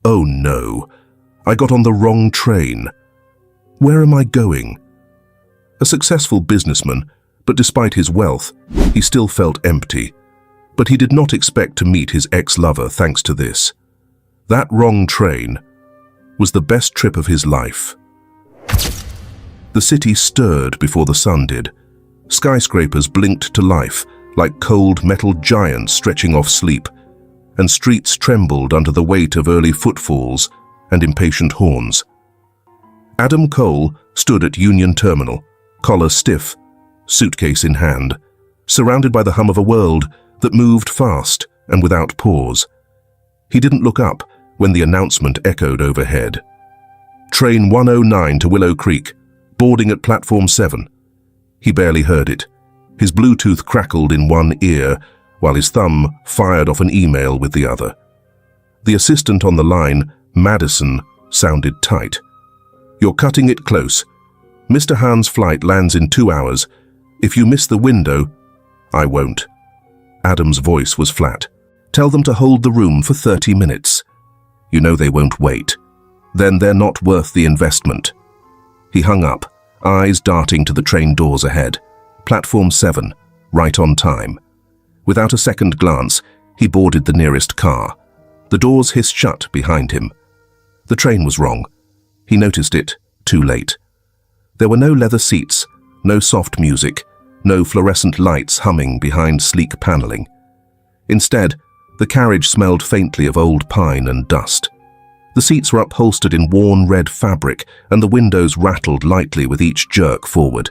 Oh no, I got on the wrong train. Where am I going? A successful businessman, but despite his wealth, he still felt empty. But he did not expect to meet his ex-lover thanks to this. That wrong train was the best trip of his life. The city stirred before the sun did. Skyscrapers blinked to life like cold metal giants stretching off sleep, and streets trembled under the weight of early footfalls and impatient horns. Adam Cole stood at Union Terminal, collar stiff, suitcase in hand, surrounded by the hum of a world that moved fast and without pause. He didn't look up when the announcement echoed overhead. Train 109 to Willow Creek, boarding at platform 7. He barely heard it. His Bluetooth crackled in one ear while his thumb fired off an email with the other. The assistant on the line, Madison, sounded tight. "You're cutting it close. Mr. Hahn's flight lands in 2 hours. If you miss the window..." "I won't." Adam's voice was flat. "Tell them to hold the room for 30 minutes. You know they won't wait. Then they're not worth the investment." He hung up, eyes darting to the train doors ahead. Platform 7, right on time. Without a second glance, he boarded the nearest car. The doors hissed shut behind him. The train was wrong. He noticed it too late. There were no leather seats, no soft music, no fluorescent lights humming behind sleek paneling. Instead, the carriage smelled faintly of old pine and dust. The seats were upholstered in worn red fabric, and the windows rattled lightly with each jerk forward.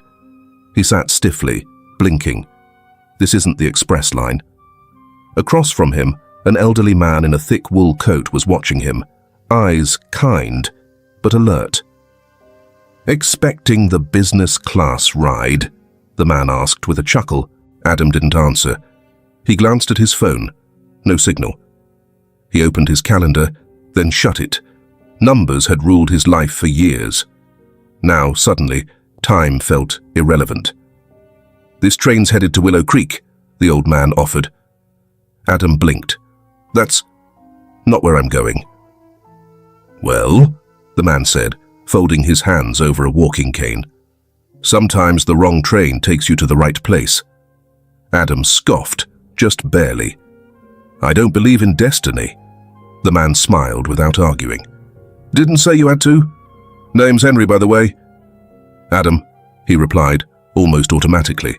He sat stiffly, blinking. This isn't the express line. Across from him, an elderly man in a thick wool coat was watching him, eyes kind, but alert. "Expecting the business class ride?" the man asked with a chuckle. Adam didn't answer. He glanced at his phone. No signal. He opened his calendar, then shut it. Numbers had ruled his life for years. Now, suddenly, time felt irrelevant. "This train's headed to Willow Creek," the old man offered. Adam blinked. "That's not where I'm going." "Well," the man said, folding his hands over a walking cane. "Sometimes the wrong train takes you to the right place." Adam scoffed, just barely. "I don't believe in destiny." The man smiled without arguing. "Didn't say you had to. Name's Henry, by the way." "Adam," he replied, almost automatically.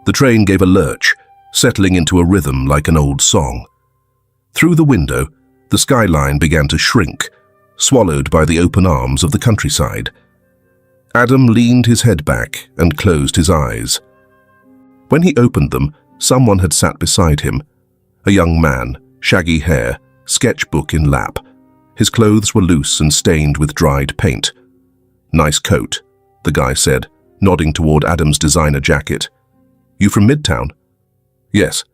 The train gave a lurch, settling into a rhythm like an old song. Through the window, the skyline began to shrink, swallowed by the open arms of the countryside. Adam leaned his head back and closed his eyes. When he opened them, someone had sat beside him. A young man, shaggy hair, sketchbook in lap. His clothes were loose and stained with dried paint. "Nice coat," the guy said, nodding toward Adam's designer jacket. "You from Midtown?" "Yes."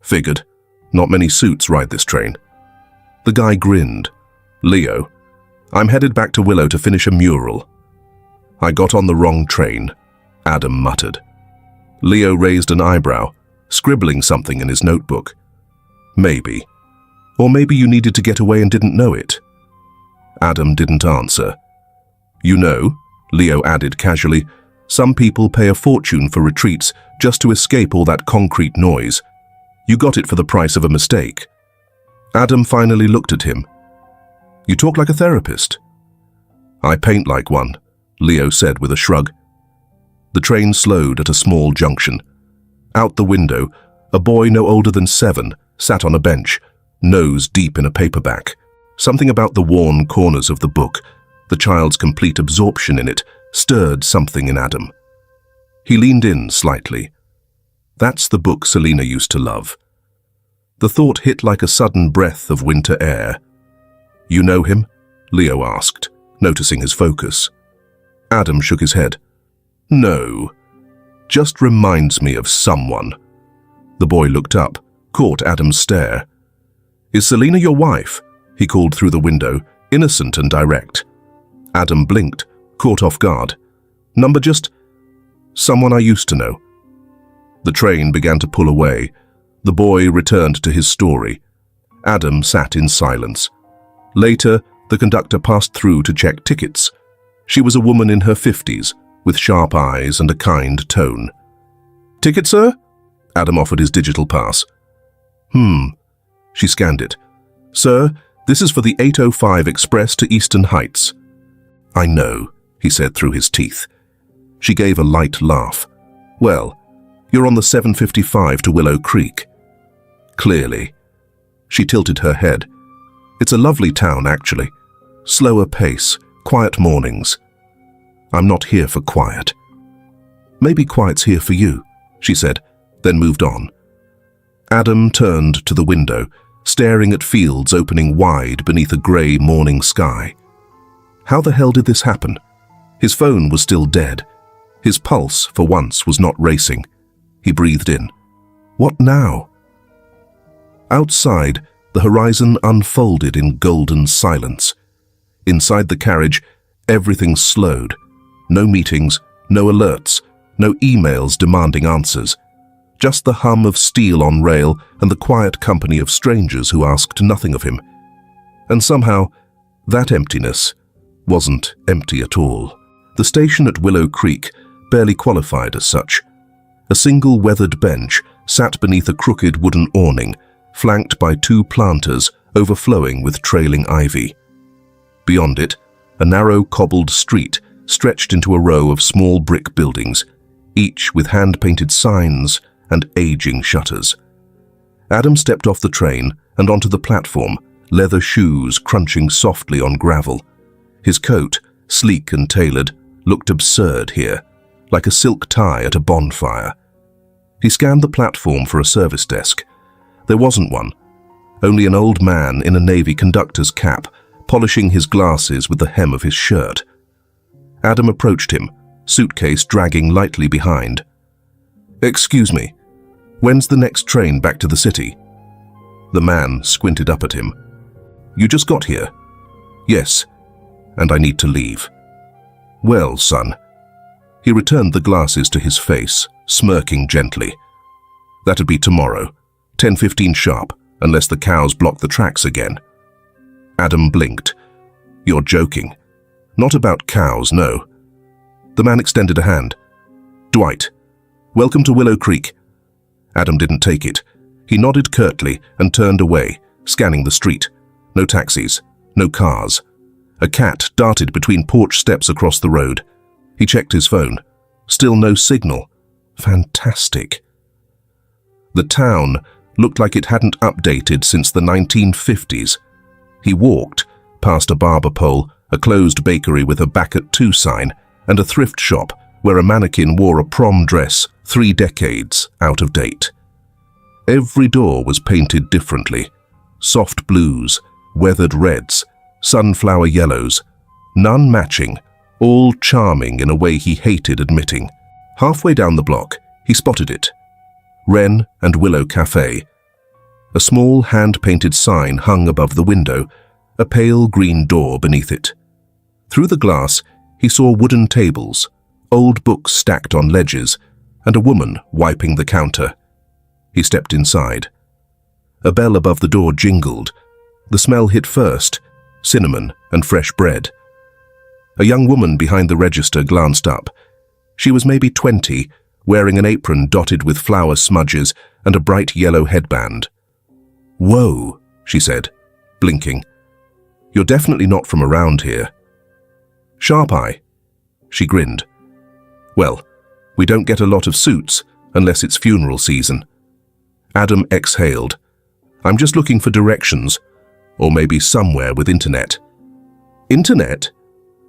"Figured. Not many suits ride this train." The guy grinned. "Leo. I'm headed back to Willow to finish a mural." "I got on the wrong train," Adam muttered. Leo raised an eyebrow, scribbling something in his notebook. "Maybe. Or maybe you needed to get away and didn't know it." Adam didn't answer. "You know," Leo added casually, "some people pay a fortune for retreats just to escape all that concrete noise. You got it for the price of a mistake." Adam finally looked at him. "You talk like a therapist." "I paint like one," Leo said with a shrug. The train slowed at a small junction. Out the window, a boy no older than 7 sat on a bench, nose deep in a paperback. Something about the worn corners of the book, the child's complete absorption in it, stirred something in Adam. He leaned in slightly. That's the book Selena used to love. The thought hit like a sudden breath of winter air. "You know him?" Leo asked, noticing his focus. Adam shook his head. "No. Just reminds me of someone." The boy looked up, caught Adam's stare. "Is Selena your wife?" he called through the window, innocent and direct. Adam blinked, caught off guard. "Number just... someone I used to know." The train began to pull away. The boy returned to his story. Adam sat in silence. Later, the conductor passed through to check tickets. She was a woman in her 50s, with sharp eyes and a kind tone. "Ticket, sir?" Adam offered his digital pass. She scanned it. "Sir, this is for the 8:05 express to Eastern Heights." "I know," he said through his teeth. She gave a light laugh. "Well, you're on the 7:55 to Willow Creek." "Clearly." She tilted her head. "It's a lovely town, actually. Slower pace, quiet mornings. I'm not here for quiet." "Maybe quiet's here for you," she said, then moved on. Adam turned to the window, staring at fields opening wide beneath a grey morning sky. How the hell did this happen? His phone was still dead. His pulse, for once, was not racing. He breathed in. What now? Outside, the horizon unfolded in golden silence. Inside the carriage, everything slowed. No meetings, no alerts, no emails demanding answers. Just the hum of steel on rail and the quiet company of strangers who asked nothing of him. And somehow, that emptiness wasn't empty at all. The station at Willow Creek barely qualified as such. A single weathered bench sat beneath a crooked wooden awning, flanked by two planters overflowing with trailing ivy. Beyond it, a narrow cobbled street stretched into a row of small brick buildings, each with hand-painted signs and aging shutters. Adam stepped off the train and onto the platform, leather shoes crunching softly on gravel. His coat, sleek and tailored, looked absurd here, like a silk tie at a bonfire. He scanned the platform for a service desk. There wasn't one, only an old man in a Navy conductor's cap, polishing his glasses with the hem of his shirt. Adam approached him, suitcase dragging lightly behind. "Excuse me, when's the next train back to the city?" The man squinted up at him. "You just got here?" "Yes, and I need to leave." "Well, son." He returned the glasses to his face, smirking gently. "That'd be tomorrow, 10:15 sharp, unless the cows block the tracks again." Adam blinked. "You're joking. Not about cows, no." The man extended a hand. "Dwight, welcome to Willow Creek." Adam didn't take it. He nodded curtly and turned away, scanning the street. No taxis, no cars. A cat darted between porch steps across the road. He checked his phone. Still no signal. Fantastic. The town looked like it hadn't updated since the 1950s. He walked past a barber pole, a closed bakery with a back at 2 sign, and a thrift shop where a mannequin wore a prom dress 3 decades out of date. Every door was painted differently. Soft blues, weathered reds, sunflower yellows, none matching, all charming in a way he hated admitting. Halfway down the block, he spotted it. Wren and Willow Cafe. A small hand-painted sign hung above the window, a pale green door beneath it. Through the glass, he saw wooden tables, old books stacked on ledges, and a woman wiping the counter. He stepped inside. A bell above the door jingled. The smell hit first, cinnamon and fresh bread. A young woman behind the register glanced up. She was maybe 20, wearing an apron dotted with flower smudges and a bright yellow headband. "Whoa," she said, blinking. "You're definitely not from around here." "Sharp eye." She grinned. "Well, we don't get a lot of suits unless it's funeral season." Adam exhaled. "I'm just looking for directions, or maybe somewhere with internet." "Internet?"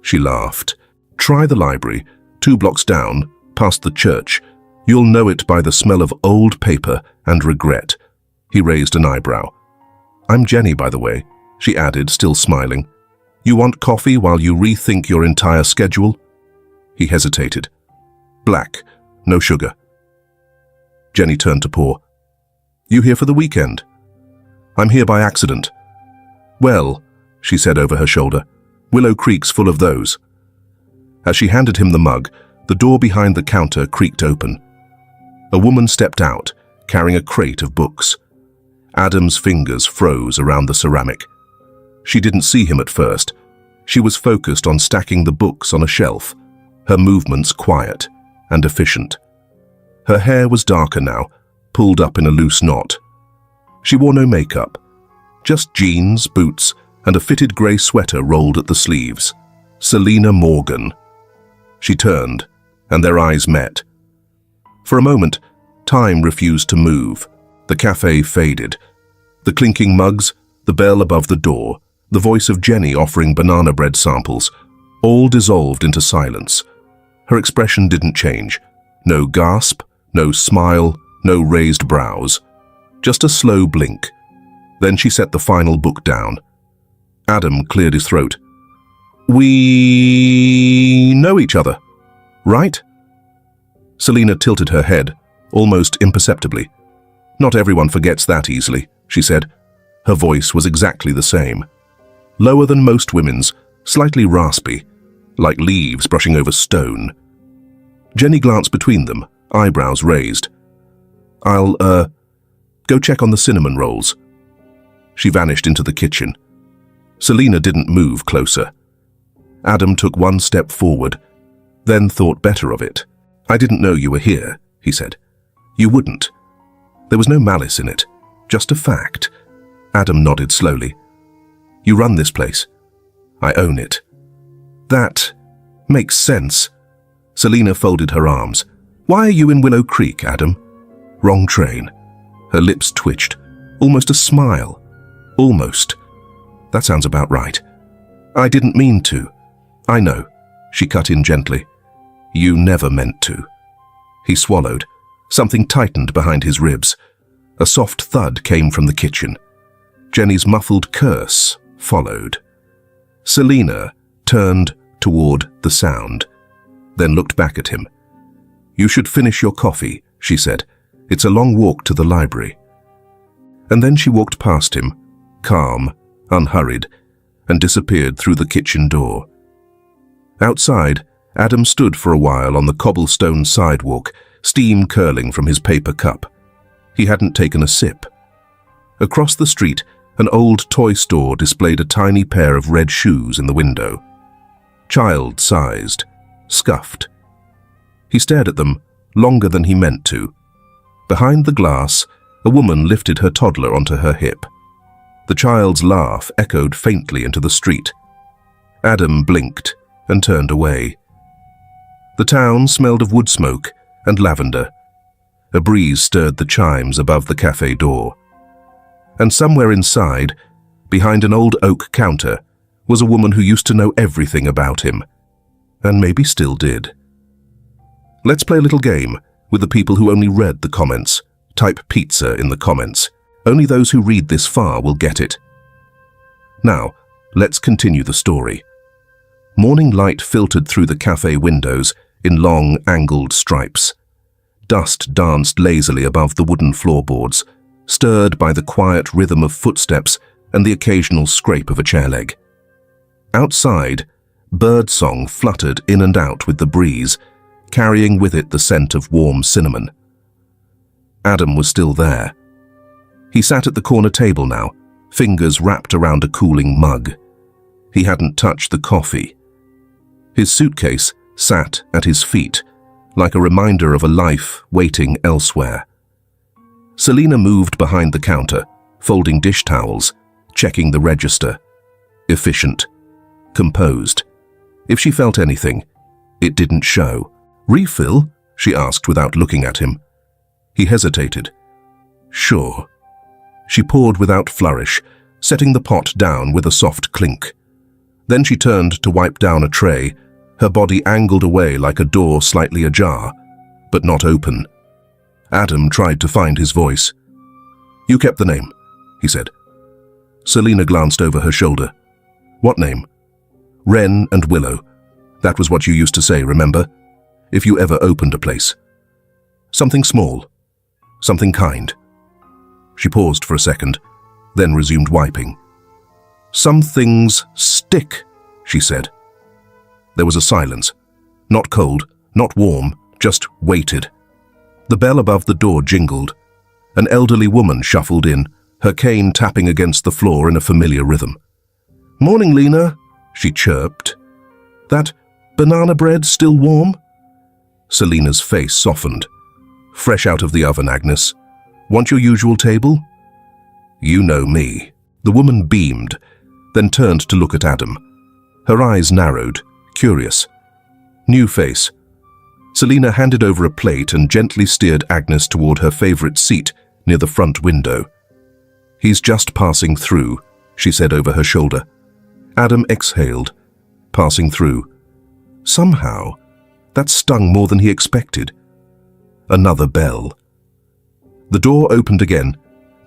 She laughed. "Try the library, 2 blocks down, past the church. You'll know it by the smell of old paper and regret." He raised an eyebrow. "I'm Jenny, by the way," she added, still smiling. "You want coffee while you rethink your entire schedule?" He hesitated. "Black, no sugar." Jenny turned to pour. "You here for the weekend?" "I'm here by accident." "Well," she said over her shoulder, "Willow Creek's full of those." As she handed him the mug, the door behind the counter creaked open. A woman stepped out, carrying a crate of books. Adam's fingers froze around the ceramic. She didn't see him at first. She was focused on stacking the books on a shelf, her movements quiet and efficient. Her hair was darker now, pulled up in a loose knot. She wore no makeup, just jeans, boots, and a fitted grey sweater rolled at the sleeves. Selina Morgan. She turned, and their eyes met. For a moment, time refused to move. The cafe faded. The clinking mugs, the bell above the door, the voice of Jenny offering banana bread samples, all dissolved into silence. Her expression didn't change. No gasp, no smile, no raised brows. Just a slow blink. Then she set the final book down. Adam cleared his throat. "We know each other, right?" Selina tilted her head, almost imperceptibly. "Not everyone forgets that easily," she said. Her voice was exactly the same. Lower than most women's, slightly raspy, like leaves brushing over stone. Jenny glanced between them, eyebrows raised. "I'll, go check on the cinnamon rolls." She vanished into the kitchen. Selina didn't move closer. Adam took one step forward, then thought better of it. "I didn't know you were here," he said. "You wouldn't." There was no malice in it, just a fact. Adam nodded slowly. "You run this place." "I own it." "That makes sense." Selina folded her arms. "Why are you in Willow Creek, Adam?" "Wrong train." Her lips twitched. Almost a smile. Almost. "That sounds about right." "I didn't mean to." "I know," she cut in gently. "You never meant to." He swallowed. Something tightened behind his ribs. A soft thud came from the kitchen. Jenny's muffled curse followed. Selina turned toward the sound, then looked back at him. "You should finish your coffee," she said. "It's a long walk to the library." And then she walked past him, calm, unhurried, and disappeared through the kitchen door. Outside, Adam stood for a while on the cobblestone sidewalk, steam curling from his paper cup. He hadn't taken a sip. Across the street, an old toy store displayed a tiny pair of red shoes in the window. Child-sized, scuffed. He stared at them longer than he meant to. Behind the glass, a woman lifted her toddler onto her hip. The child's laugh echoed faintly into the street. Adam blinked and turned away. The town smelled of wood smoke and lavender. A breeze stirred the chimes above the cafe door. And somewhere inside, behind an old oak counter, was a woman who used to know everything about him, and maybe still did. Let's play a little game with the people who only read the comments. Type pizza in the comments. Only those who read this far will get it. Now, let's continue the story. Morning light filtered through the cafe windows in long, angled stripes. Dust danced lazily above the wooden floorboards, stirred by the quiet rhythm of footsteps and the occasional scrape of a chair leg. Outside, birdsong fluttered in and out with the breeze, carrying with it the scent of warm cinnamon. Adam was still there. He sat at the corner table now, fingers wrapped around a cooling mug. He hadn't touched the coffee. His suitcase sat at his feet, like a reminder of a life waiting elsewhere. Selina moved behind the counter, folding dish towels, checking the register. Efficient. Composed. If she felt anything, it didn't show. "Refill?" she asked without looking at him. He hesitated. "Sure." She poured without flourish, setting the pot down with a soft clink. Then she turned to wipe down a tray, her body angled away like a door slightly ajar, but not open. Adam tried to find his voice. "You kept the name," he said. Selina glanced over her shoulder. "What name?" "Wren and Willow. That was what you used to say, remember? If you ever opened a place. Something small. Something kind." She paused for a second, then resumed wiping. "Some things stick," she said. There was a silence. Not cold, not warm, just waited. The bell above the door jingled. An elderly woman shuffled in, her cane tapping against the floor in a familiar rhythm. "Morning, Lena," she chirped. "That banana bread still warm?" Selina's face softened. "Fresh out of the oven, Agnes. Want your usual table?" "You know me." The woman beamed, then turned to look at Adam. Her eyes narrowed, curious. New face. Selina handed over a plate and gently steered Agnes toward her favorite seat near the front window. "He's just passing through," she said over her shoulder. Adam exhaled. Passing through. Somehow, that stung more than he expected. Another bell. The door opened again.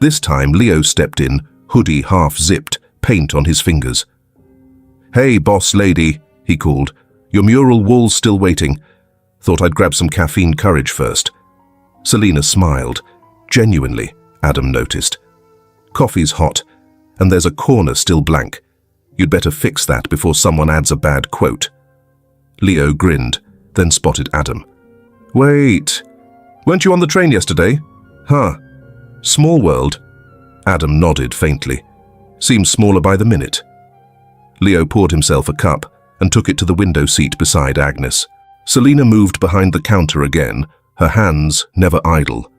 This time, Leo stepped in, hoodie half-zipped, paint on his fingers. "Hey, boss lady," he called. "Your mural wall's still waiting. Thought I'd grab some caffeine courage first." Selina smiled. Genuinely, Adam noticed. "Coffee's hot, and there's a corner still blank. You'd better fix that before someone adds a bad quote." Leo grinned, then spotted Adam. "Wait, weren't you on the train yesterday?" "Huh. Small world." Adam nodded faintly. "Seems smaller by the minute." Leo poured himself a cup and took it to the window seat beside Agnes. Selina moved behind the counter again, her hands never idle.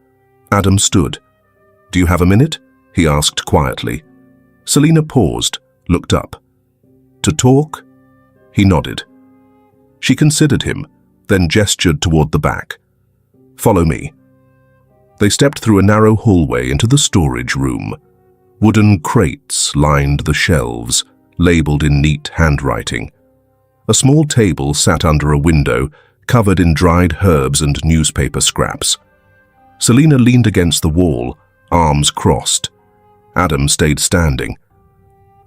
Adam stood. "Do you have a minute?" he asked quietly. Selina paused, looked up. "To talk?" He nodded. She considered him, then gestured toward the back. "Follow me." They stepped through a narrow hallway into the storage room. Wooden crates lined the shelves, labeled in neat handwriting. A small table sat under a window, covered in dried herbs and newspaper scraps. Selina leaned against the wall, arms crossed. Adam stayed standing.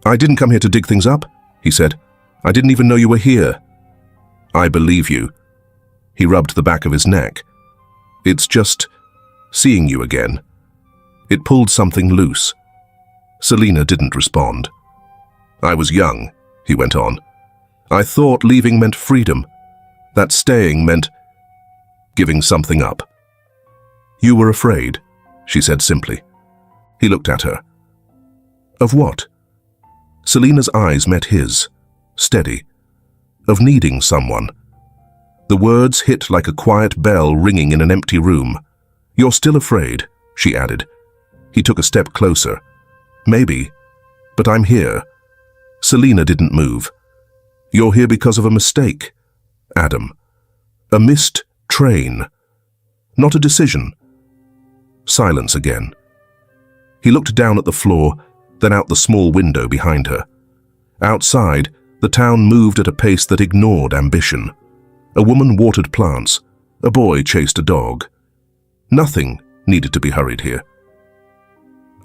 "I didn't come here to dig things up," he said. "I didn't even know you were here." "I believe you." He rubbed the back of his neck. "It's just seeing you again." It pulled something loose. Selina didn't respond. "I was young," he went on. "I thought leaving meant freedom, that staying meant giving something up." "You were afraid," she said simply. He looked at her. "Of what?" Selina's eyes met his, steady. "Of needing someone." The words hit like a quiet bell ringing in an empty room. "You're still afraid," she added. He took a step closer. "Maybe, but I'm here." Selina didn't move. "You're here because of a mistake." Adam. "A missed train. Not a decision." Silence again. He looked down at the floor, then out the small window behind her. Outside, the town moved at a pace that ignored ambition. A woman watered plants. A boy chased a dog. Nothing needed to be hurried here.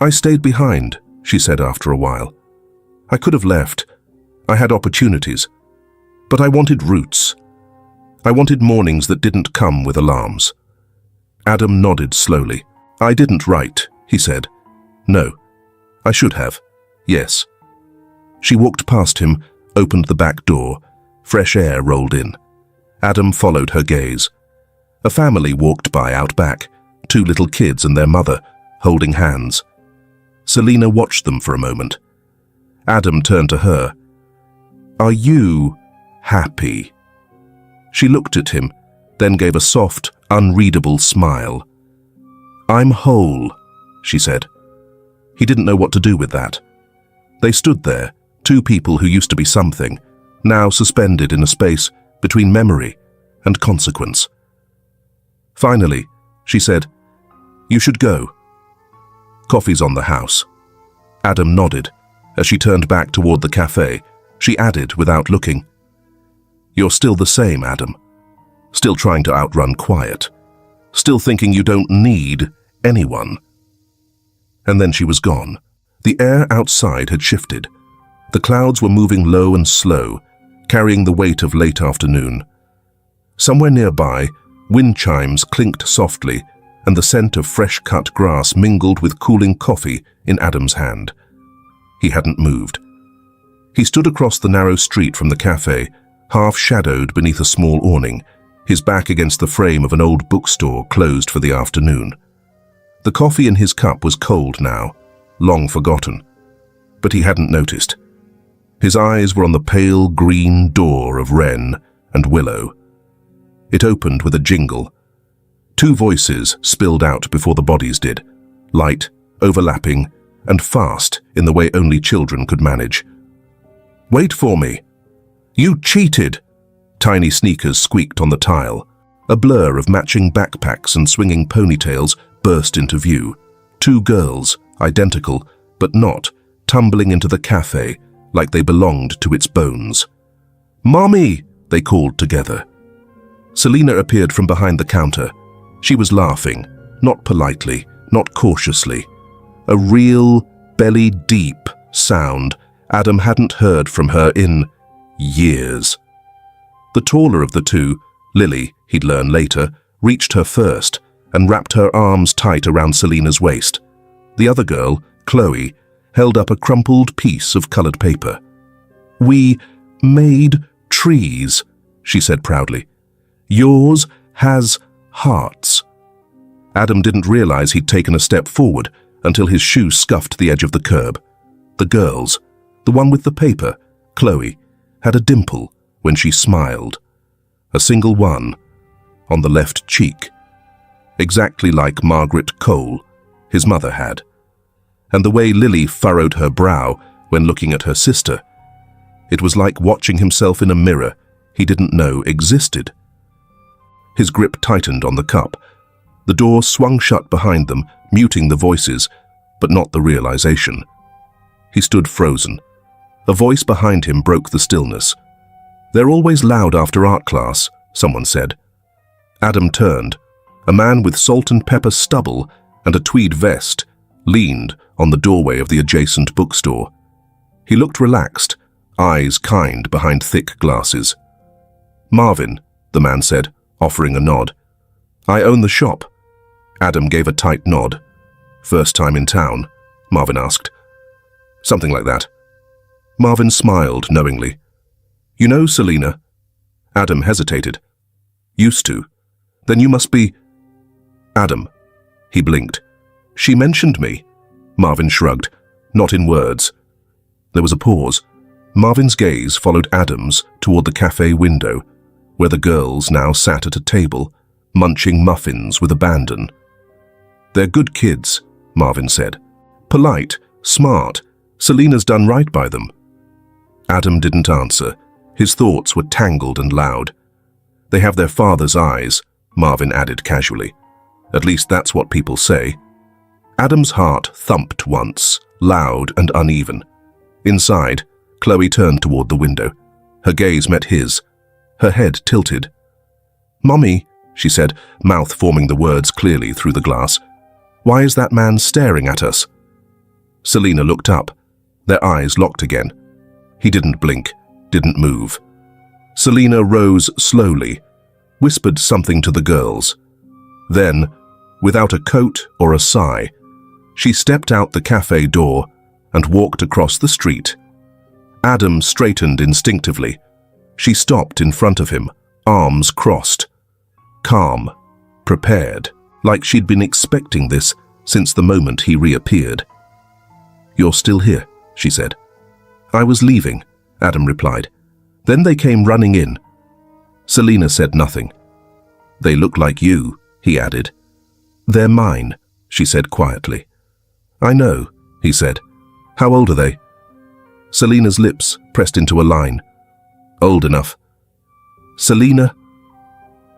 "I stayed behind," she said after a while. "I could have left. I had opportunities. But I wanted roots. I wanted mornings that didn't come with alarms." Adam nodded slowly. "I didn't write," he said. "No. I should have. Yes." She walked past him, opened the back door. Fresh air rolled in. Adam followed her gaze. A family walked by out back, 2 little kids and their mother, holding hands. Selina watched them for a moment. Adam turned to her. "Are you happy?" She looked at him, then gave a soft, unreadable smile. "I'm whole," she said. He didn't know what to do with that. They stood there, 2 people who used to be something, now suspended in a space between memory and consequence. Finally, she said, "You should go. Coffee's on the house." Adam nodded. As she turned back toward the cafe, she added without looking, "You're still the same, Adam. Still trying to outrun quiet. Still thinking you don't need anyone." And then she was gone. The air outside had shifted. The clouds were moving low and slow, carrying the weight of late afternoon. Somewhere nearby, wind chimes clinked softly, and the scent of fresh-cut grass mingled with cooling coffee in Adam's hand. He hadn't moved. He stood across the narrow street from the cafe, half-shadowed beneath a small awning, his back against the frame of an old bookstore closed for the afternoon. The coffee in his cup was cold now, long forgotten, but he hadn't noticed. His eyes were on the pale green door of wren and willow. It opened with a jingle. 2 voices spilled out before the bodies did, light, overlapping, and fast in the way only children could manage. "Wait for me! You cheated!" Tiny sneakers squeaked on the tile. A blur of matching backpacks and swinging ponytails burst into view. 2 girls, identical, but not, tumbling into the cafe like they belonged to its bones. "Mommy!" they called together. Selina appeared from behind the counter. She was laughing, not politely, not cautiously. A real, belly-deep sound Adam hadn't heard from her in years. The taller of the 2, Lily, he'd learn later, reached her first and wrapped her arms tight around Selina's waist. The other girl, Chloe, held up a crumpled piece of colored paper. "We made trees," she said proudly. "Yours has hearts." Adam didn't realize he'd taken a step forward until his shoe scuffed the edge of the curb. The girl's, the one with the paper, Chloe, had a dimple when she smiled. A single one, on the left cheek. Exactly like Margaret Cole, his mother had. And the way Lily furrowed her brow when looking at her sister. It was like watching himself in a mirror he didn't know existed. His grip tightened on the cup. The door swung shut behind them, muting the voices, but not the realization. He stood frozen. A voice behind him broke the stillness. "They're always loud after art class," someone said. Adam turned. A man with salt and pepper stubble and a tweed vest leaned on the doorway of the adjacent bookstore. He looked relaxed, eyes kind behind thick glasses. "Marvin," the man said, offering a nod. "I own the shop." Adam gave a tight nod. "First time in town?" Marvin asked. "Something like that." Marvin smiled knowingly. "You know Selina?" Adam hesitated. "Used to. Then you must be—" "Adam." He blinked. "She mentioned me." Marvin shrugged, not in words. There was a pause. Marvin's gaze followed Adam's toward the cafe window, where the girls now sat at a table, munching muffins with abandon. "They're good kids," Marvin said. "Polite, smart. Selina's done right by them." Adam didn't answer. His thoughts were tangled and loud. "They have their father's eyes," Marvin added casually. "At least that's what people say." Adam's heart thumped once, loud and uneven. Inside, Chloe turned toward the window. Her gaze met his. Her head tilted. "Mommy," she said, mouth forming the words clearly through the glass. "Why is that man staring at us?" Selina looked up. Their eyes locked again. He didn't blink, didn't move. Selina rose slowly, whispered something to the girls. Then, without a coat or a sigh, she stepped out the cafe door and walked across the street. Adam straightened instinctively. She stopped in front of him, arms crossed. Calm, prepared, like she'd been expecting this since the moment he reappeared. "You're still here," she said. "I was leaving," Adam replied. "Then they came running in." Selina said nothing. "They look like you," he added. "They're mine," she said quietly. "I know," he said. "How old are they?" Selina's lips pressed into a line. "Old enough." "Selina?"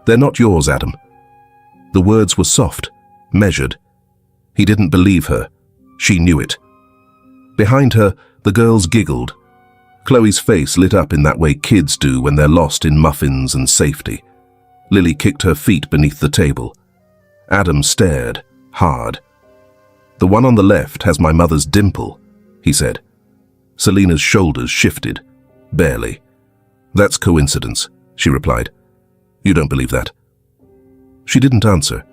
"They're not yours, Adam." The words were soft, measured. He didn't believe her. She knew it. Behind her, the girls giggled. Chloe's face lit up in that way kids do when they're lost in muffins and safety. Lily kicked her feet beneath the table. Adam stared, hard. "The one on the left has my mother's dimple," he said. Selina's shoulders shifted, barely. "That's coincidence," she replied. "You don't believe that?" She didn't answer.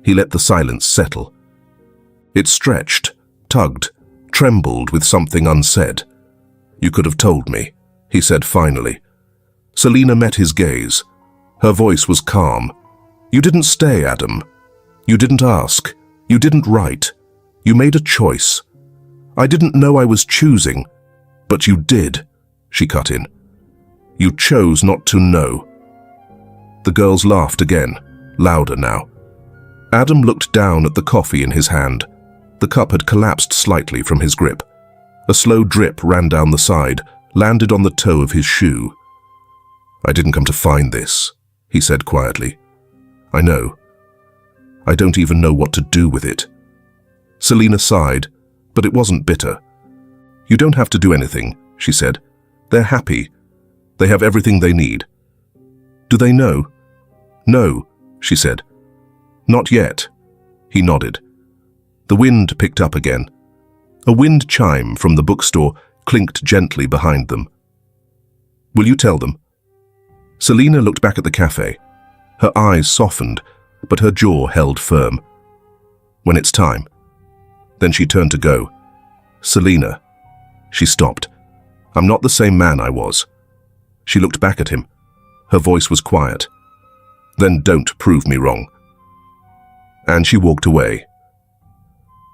He let the silence settle. It stretched, tugged, trembled with something unsaid. "You could have told me," he said finally. Selina met his gaze. Her voice was calm. "You didn't stay, Adam. You didn't ask. You didn't write. You made a choice. I didn't know I was choosing. But you did, she cut in. You chose not to know. The girls laughed again, louder now. Adam looked down at the coffee in his hand. The cup had collapsed slightly from his grip. A slow drip ran down the side, landed on the toe of his shoe. I didn't come to find this, he said quietly. I know. I don't even know what to do with it. Selina sighed, but it wasn't bitter. You don't have to do anything, she said. They're happy. They have everything they need. Do they know? No, she said. Not yet. He nodded. The wind picked up again. A wind chime from the bookstore clinked gently behind them. Will you tell them? Selina looked back at the cafe. Her eyes softened, but her jaw held firm. When it's time. Then she turned to go. Selina. She stopped. I'm not the same man I was. She looked back at him. Her voice was quiet. Then don't prove me wrong. And she walked away.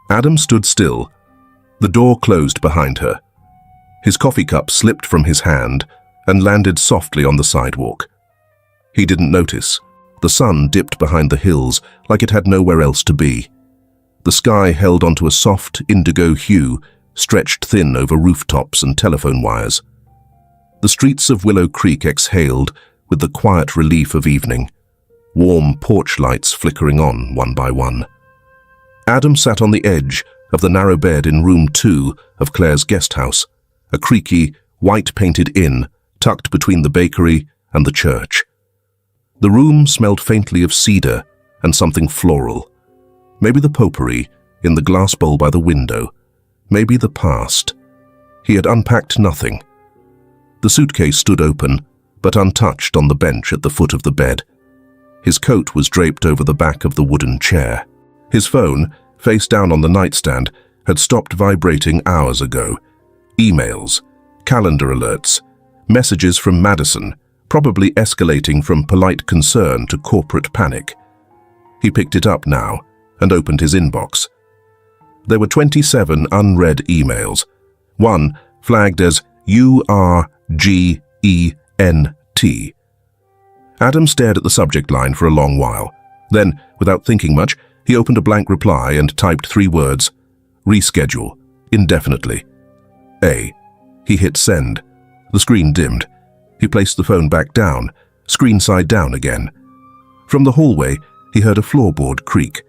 Adam stood still. The door closed behind her. His coffee cup slipped from his hand and landed softly on the sidewalk. He didn't notice. The sun dipped behind the hills like it had nowhere else to be. The sky held onto a soft indigo hue, stretched thin over rooftops and telephone wires. The streets of Willow Creek exhaled with the quiet relief of evening, warm porch lights flickering on one by one. Adam sat on the edge of the narrow bed in room 2 of Claire's guest house, a creaky, white-painted inn tucked between the bakery and the church. The room smelled faintly of cedar and something floral. Maybe the potpourri in the glass bowl by the window. Maybe the past. He had unpacked nothing. The suitcase stood open, but untouched on the bench at the foot of the bed. His coat was draped over the back of the wooden chair. His phone, face down on the nightstand, had stopped vibrating hours ago. Emails, calendar alerts, messages from Madison, probably escalating from polite concern to corporate panic. He picked it up now and opened his inbox. There were 27 unread emails, one flagged as URGENT. Adam stared at the subject line for a long while. Then, without thinking much, he opened a blank reply and typed 3 words, reschedule, indefinitely. He hit send. The screen dimmed. He placed the phone back down, screen side down again. From the hallway, he heard a floorboard creak,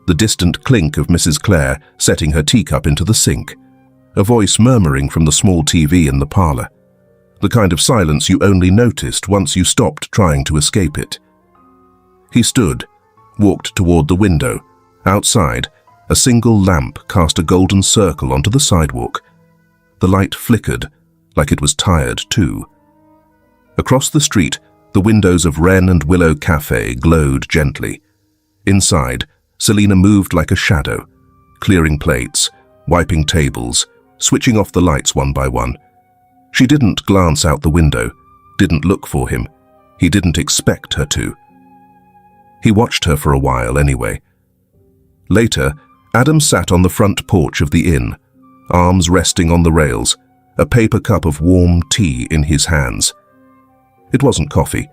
the distant clink of Mrs. Claire setting her teacup into the sink, a voice murmuring from the small TV in the parlor, the kind of silence you only noticed once you stopped trying to escape it. He stood, walked toward the window. Outside, a single lamp cast a golden circle onto the sidewalk. The light flickered, like it was tired too. Across the street, the windows of Wren and Willow Cafe glowed gently. Inside, Selina moved like a shadow, clearing plates, wiping tables, switching off the lights one by one. She didn't glance out the window, didn't look for him. He didn't expect her to. He watched her for a while anyway. Later, Adam sat on the front porch of the inn, arms resting on the rails, a paper cup of warm tea in his hands. It wasn't coffee.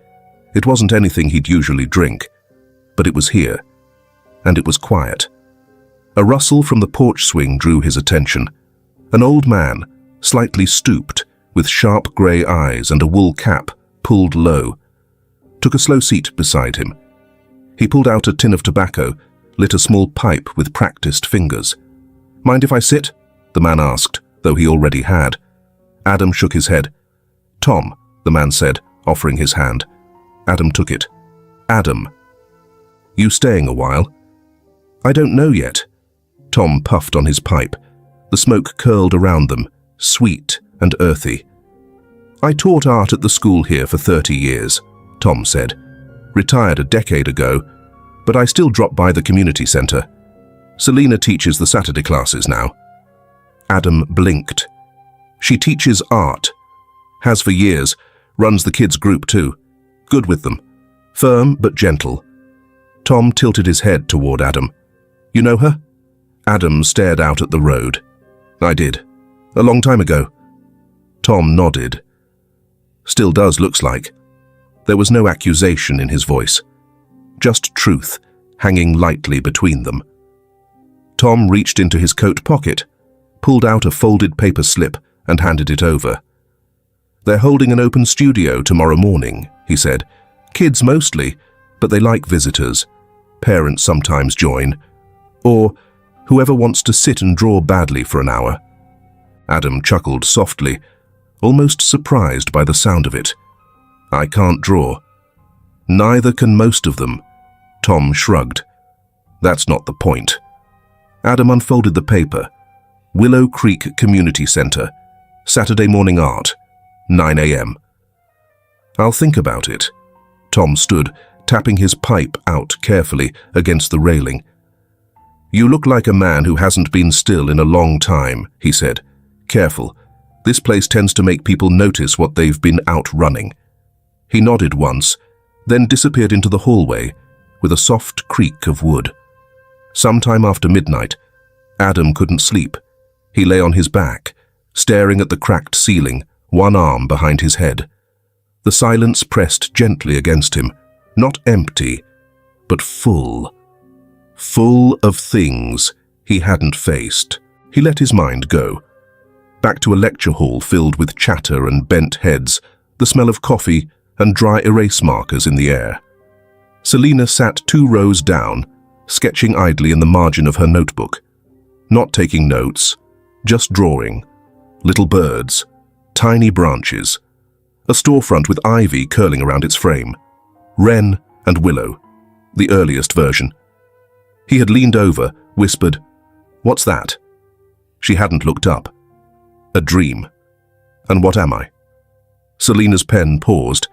It wasn't anything he'd usually drink, but it was here, and it was quiet. A rustle from the porch swing drew his attention. An old man, slightly stooped, with sharp grey eyes and a wool cap pulled low, took a slow seat beside him. He pulled out a tin of tobacco, lit a small pipe with practiced fingers. "Mind if I sit?" the man asked, though he already had. Adam shook his head. "Tom," the man said, offering his hand. Adam took it. "Adam. You staying a while?" "I don't know yet." Tom puffed on his pipe. The smoke curled around them, sweet and earthy. "I taught art at the school here for 30 years, Tom said. "Retired a decade ago, but I still drop by the community center. Selina teaches the Saturday classes now." Adam blinked. "She teaches art. Has for years. Runs the kids' group too. Good with them. Firm but gentle." Tom tilted his head toward Adam. "You know her?" Adam stared out at the road. "I did. A long time ago." Tom nodded. Still does, looks like. There was no accusation in his voice, just truth hanging lightly between them. Tom reached into his coat pocket, pulled out a folded paper slip and handed it over. "They're holding an open studio tomorrow morning," he said. "Kids mostly, but they like visitors. Parents sometimes join. Or whoever wants to sit and draw badly for an hour." Adam chuckled softly, almost surprised by the sound of it. "I can't draw." "Neither can most of them." Tom shrugged. "That's not the point." Adam unfolded the paper. Willow Creek Community Center, Saturday morning art, 9 a.m. "I'll think about it." Tom stood, tapping his pipe out carefully against the railing. "You look like a man who hasn't been still in a long time," he said. "Careful. This place tends to make people notice what they've been out running." He nodded once, then disappeared into the hallway with a soft creak of wood. Sometime after midnight, Adam couldn't sleep. He lay on his back, staring at the cracked ceiling, one arm behind his head. The silence pressed gently against him, not empty, but full. Full of things he hadn't faced. He let his mind go. Back to a lecture hall filled with chatter and bent heads, the smell of coffee and dry erase markers in the air. Selina sat 2 rows down, sketching idly in the margin of her notebook. Not taking notes, just drawing. Little birds, tiny branches, a storefront with ivy curling around its frame. Wren and willow, the earliest version. He had leaned over, whispered, "What's that?" She hadn't looked up. A dream. And what am I? Selina's pen paused.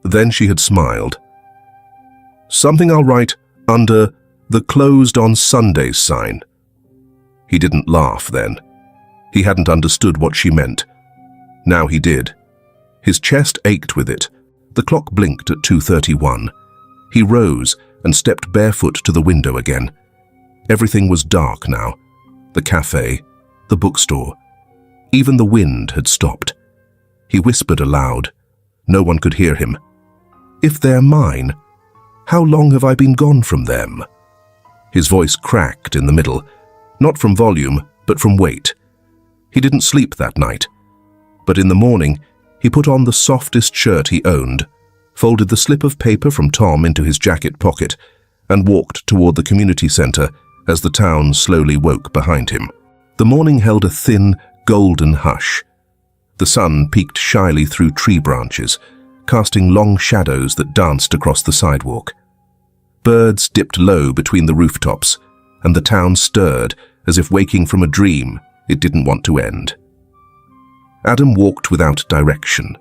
Then she had smiled. "Something I'll write under the closed on Sundays sign." He didn't laugh then. He hadn't understood what she meant. Now he did. His chest ached with it. The clock blinked at 2:31. He rose and stepped barefoot to the window again. Everything was dark now. The cafe, the bookstore. Even the wind had stopped. He whispered aloud. No one could hear him. "If they're mine, how long have I been gone from them?" His voice cracked in the middle, not from volume, but from weight. He didn't sleep that night. But in the morning, he put on the softest shirt he owned, folded the slip of paper from Tom into his jacket pocket, and walked toward the community center as the town slowly woke behind him. The morning held a thin, golden hush. The sun peeked shyly through tree branches, casting long shadows that danced across the sidewalk. Birds dipped low between the rooftops, and the town stirred as if waking from a dream it didn't want to end. Adam walked without direction.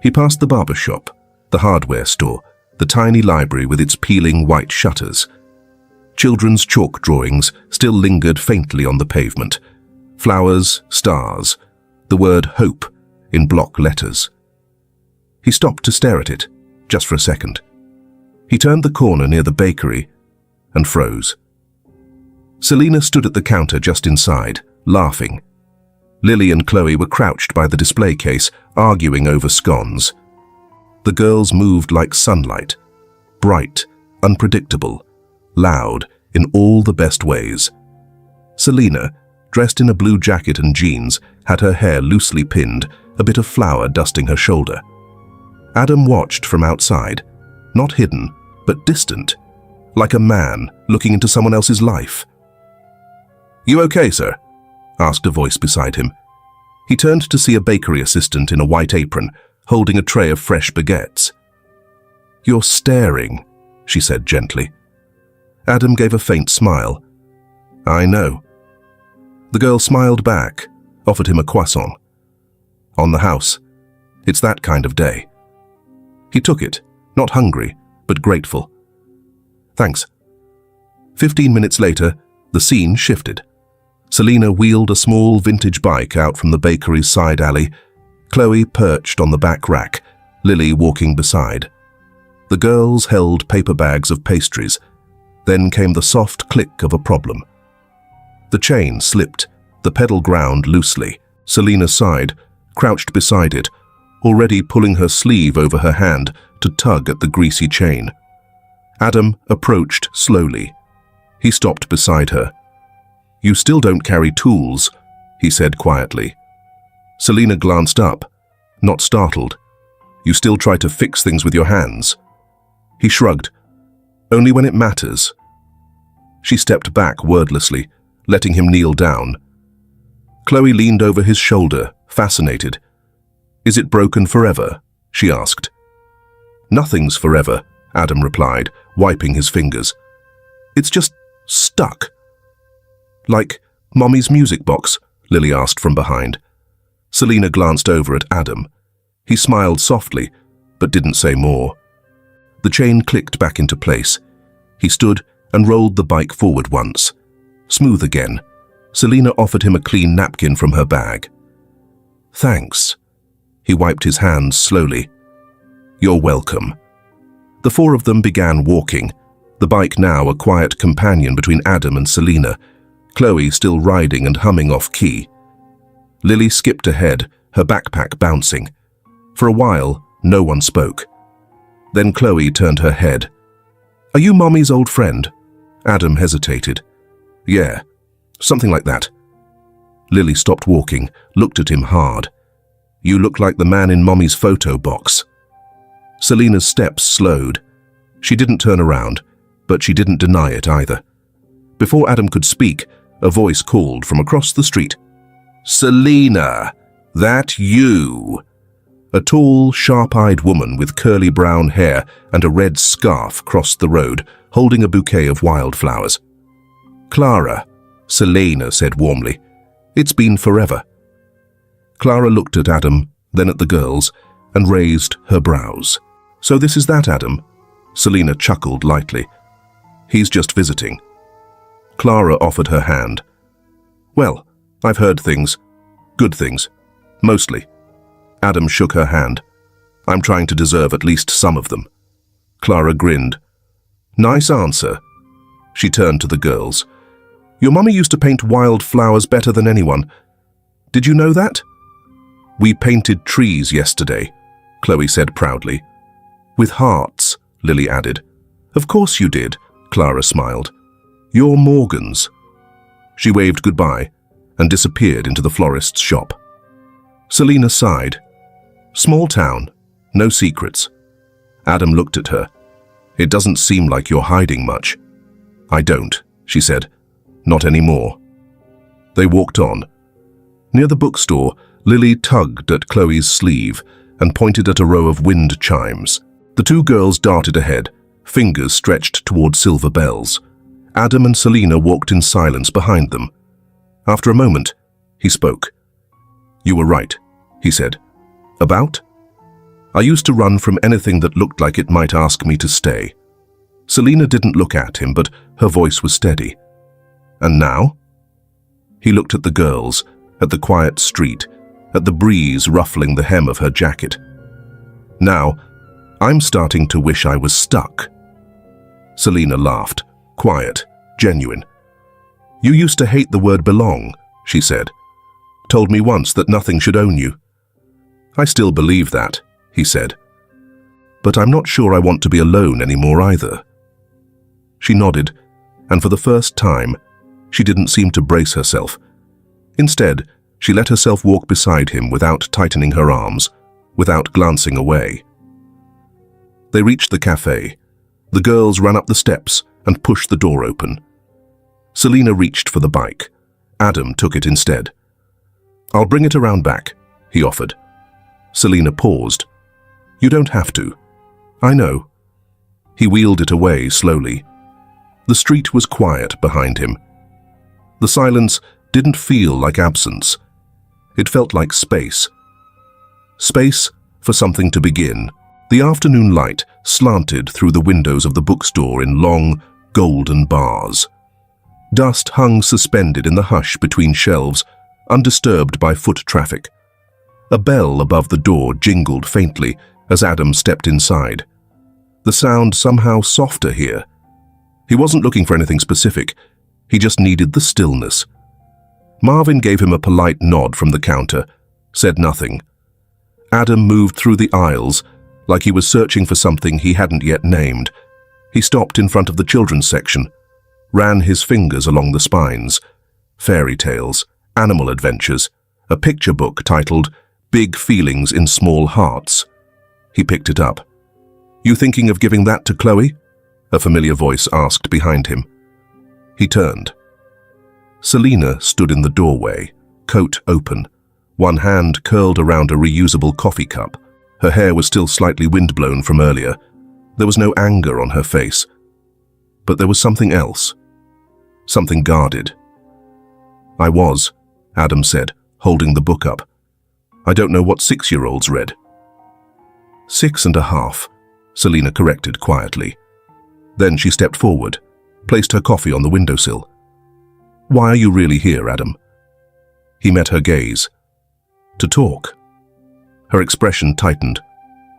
He passed the barber shop, the hardware store, the tiny library with its peeling white shutters. Children's chalk drawings still lingered faintly on the pavement. Flowers, stars, the word hope in block letters. He stopped to stare at it, just for a second. He turned the corner near the bakery and froze. Selina stood at the counter just inside, laughing. Lily and Chloe were crouched by the display case, arguing over scones. The girls moved like sunlight, bright, unpredictable, loud in all the best ways. Selina, dressed in a blue jacket and jeans, had her hair loosely pinned, a bit of flour dusting her shoulder. Adam watched from outside, not hidden, but distant, like a man looking into someone else's life. "You okay, sir?" asked a voice beside him. He turned to see a bakery assistant in a white apron, holding a tray of fresh baguettes. "You're staring," she said gently. Adam gave a faint smile. "I know." The girl smiled back, offered him a croissant. "On the house. It's that kind of day." He took it, not hungry, but grateful. "Thanks." 15 minutes later, the scene shifted. Selina wheeled a small vintage bike out from the bakery's side alley, Chloe perched on the back rack, Lily walking beside. The girls held paper bags of pastries. Then came the soft click of a problem. The chain slipped, the pedal ground loosely. Selina sighed, crouched beside it, already pulling her sleeve over her hand to tug at the greasy chain. Adam approached slowly. He stopped beside her. "You still don't carry tools," he said quietly. Selina glanced up, not startled. "You still try to fix things with your hands?" He shrugged. "Only when it matters." She stepped back wordlessly, letting him kneel down. Chloe leaned over his shoulder, fascinated. "Is it broken forever?" she asked. "Nothing's forever," Adam replied, wiping his fingers. "It's just stuck." "Like Mommy's music box?" Lily asked from behind. Selina glanced over at Adam. He smiled softly, but didn't say more. The chain clicked back into place. He stood and rolled the bike forward once. Smooth again. Selina offered him a clean napkin from her bag. "Thanks." He wiped his hands slowly. "You're welcome." The four of them began walking, the bike now a quiet companion between Adam and Selina, Chloe still riding and humming off-key. Lily skipped ahead, her backpack bouncing. For a while, no one spoke. Then Chloe turned her head. "Are you Mommy's old friend?" Adam hesitated. "Yeah, something like that." Lily stopped walking, looked at him hard. "You look like the man in Mommy's photo box." Selina's steps slowed. She didn't turn around, but she didn't deny it either. Before Adam could speak, a voice called from across the street. "Selina, that you?" A tall, sharp-eyed woman with curly brown hair and a red scarf crossed the road, holding a bouquet of wildflowers. "Clara," Selina said warmly. "It's been forever." Clara looked at Adam, then at the girls, and raised her brows. "So this is that Adam?" Selina chuckled lightly. "He's just visiting." Clara offered her hand. "Well, I've heard things. Good things. Mostly." Adam shook her hand. "I'm trying to deserve at least some of them." Clara grinned. "Nice answer." She turned to the girls. "Your mummy used to paint wildflowers better than anyone. Did you know that?" "We painted trees yesterday," Chloe said proudly. "With hearts," Lily added. "Of course you did," Clara smiled. "You're Morgan's." She waved goodbye and disappeared into the florist's shop. Selina sighed. "Small town, no secrets." Adam looked at her. "It doesn't seem like you're hiding much." "I don't," she said. "Not anymore." They walked on. Near the bookstore, Lily tugged at Chloe's sleeve and pointed at a row of wind chimes. The two girls darted ahead, fingers stretched toward silver bells. Adam and Selina walked in silence behind them. After a moment, he spoke. "You were right," he said. "About?" "I used to run from anything that looked like it might ask me to stay." Selina didn't look at him, but her voice was steady. "And now?" He looked at the girls, at the quiet street, at the breeze ruffling the hem of her jacket. "Now, I'm starting to wish I was stuck." Selina laughed, quiet, genuine. "You used to hate the word belong," she said. "Told me once that nothing should own you." "I still believe that," he said. "But I'm not sure I want to be alone anymore either." She nodded, and for the first time, she didn't seem to brace herself. Instead, she let herself walk beside him without tightening her arms, without glancing away. They reached the cafe. The girls ran up the steps and pushed the door open. Selina reached for the bike. Adam took it instead. "I'll bring it around back," he offered. Selina paused. "You don't have to." "I know." He wheeled it away slowly. The street was quiet behind him. The silence didn't feel like absence. It felt like space. Space for something to begin. The afternoon light slanted through the windows of the bookstore in long, golden bars. Dust hung suspended in the hush between shelves, undisturbed by foot traffic. A bell above the door jingled faintly as Adam stepped inside. The sound somehow softer here. He wasn't looking for anything specific. He just needed the stillness. Marvin gave him a polite nod from the counter, said nothing. Adam moved through the aisles like he was searching for something he hadn't yet named. He stopped in front of the children's section, ran his fingers along the spines. Fairy tales, animal adventures, a picture book titled Big Feelings in Small Hearts. He picked it up. "You thinking of giving that to Chloe?" a familiar voice asked behind him. He turned. Selina stood in the doorway, coat open, one hand curled around a reusable coffee cup. Her hair was still slightly windblown from earlier. There was no anger on her face. But there was something else. Something guarded. "I was," Adam said, holding the book up. "I don't know what 6-year-olds read." 6.5, Selina corrected quietly. Then she stepped forward, placed her coffee on the windowsill. "Why are you really here, Adam?" He met her gaze. "To talk." Her expression tightened.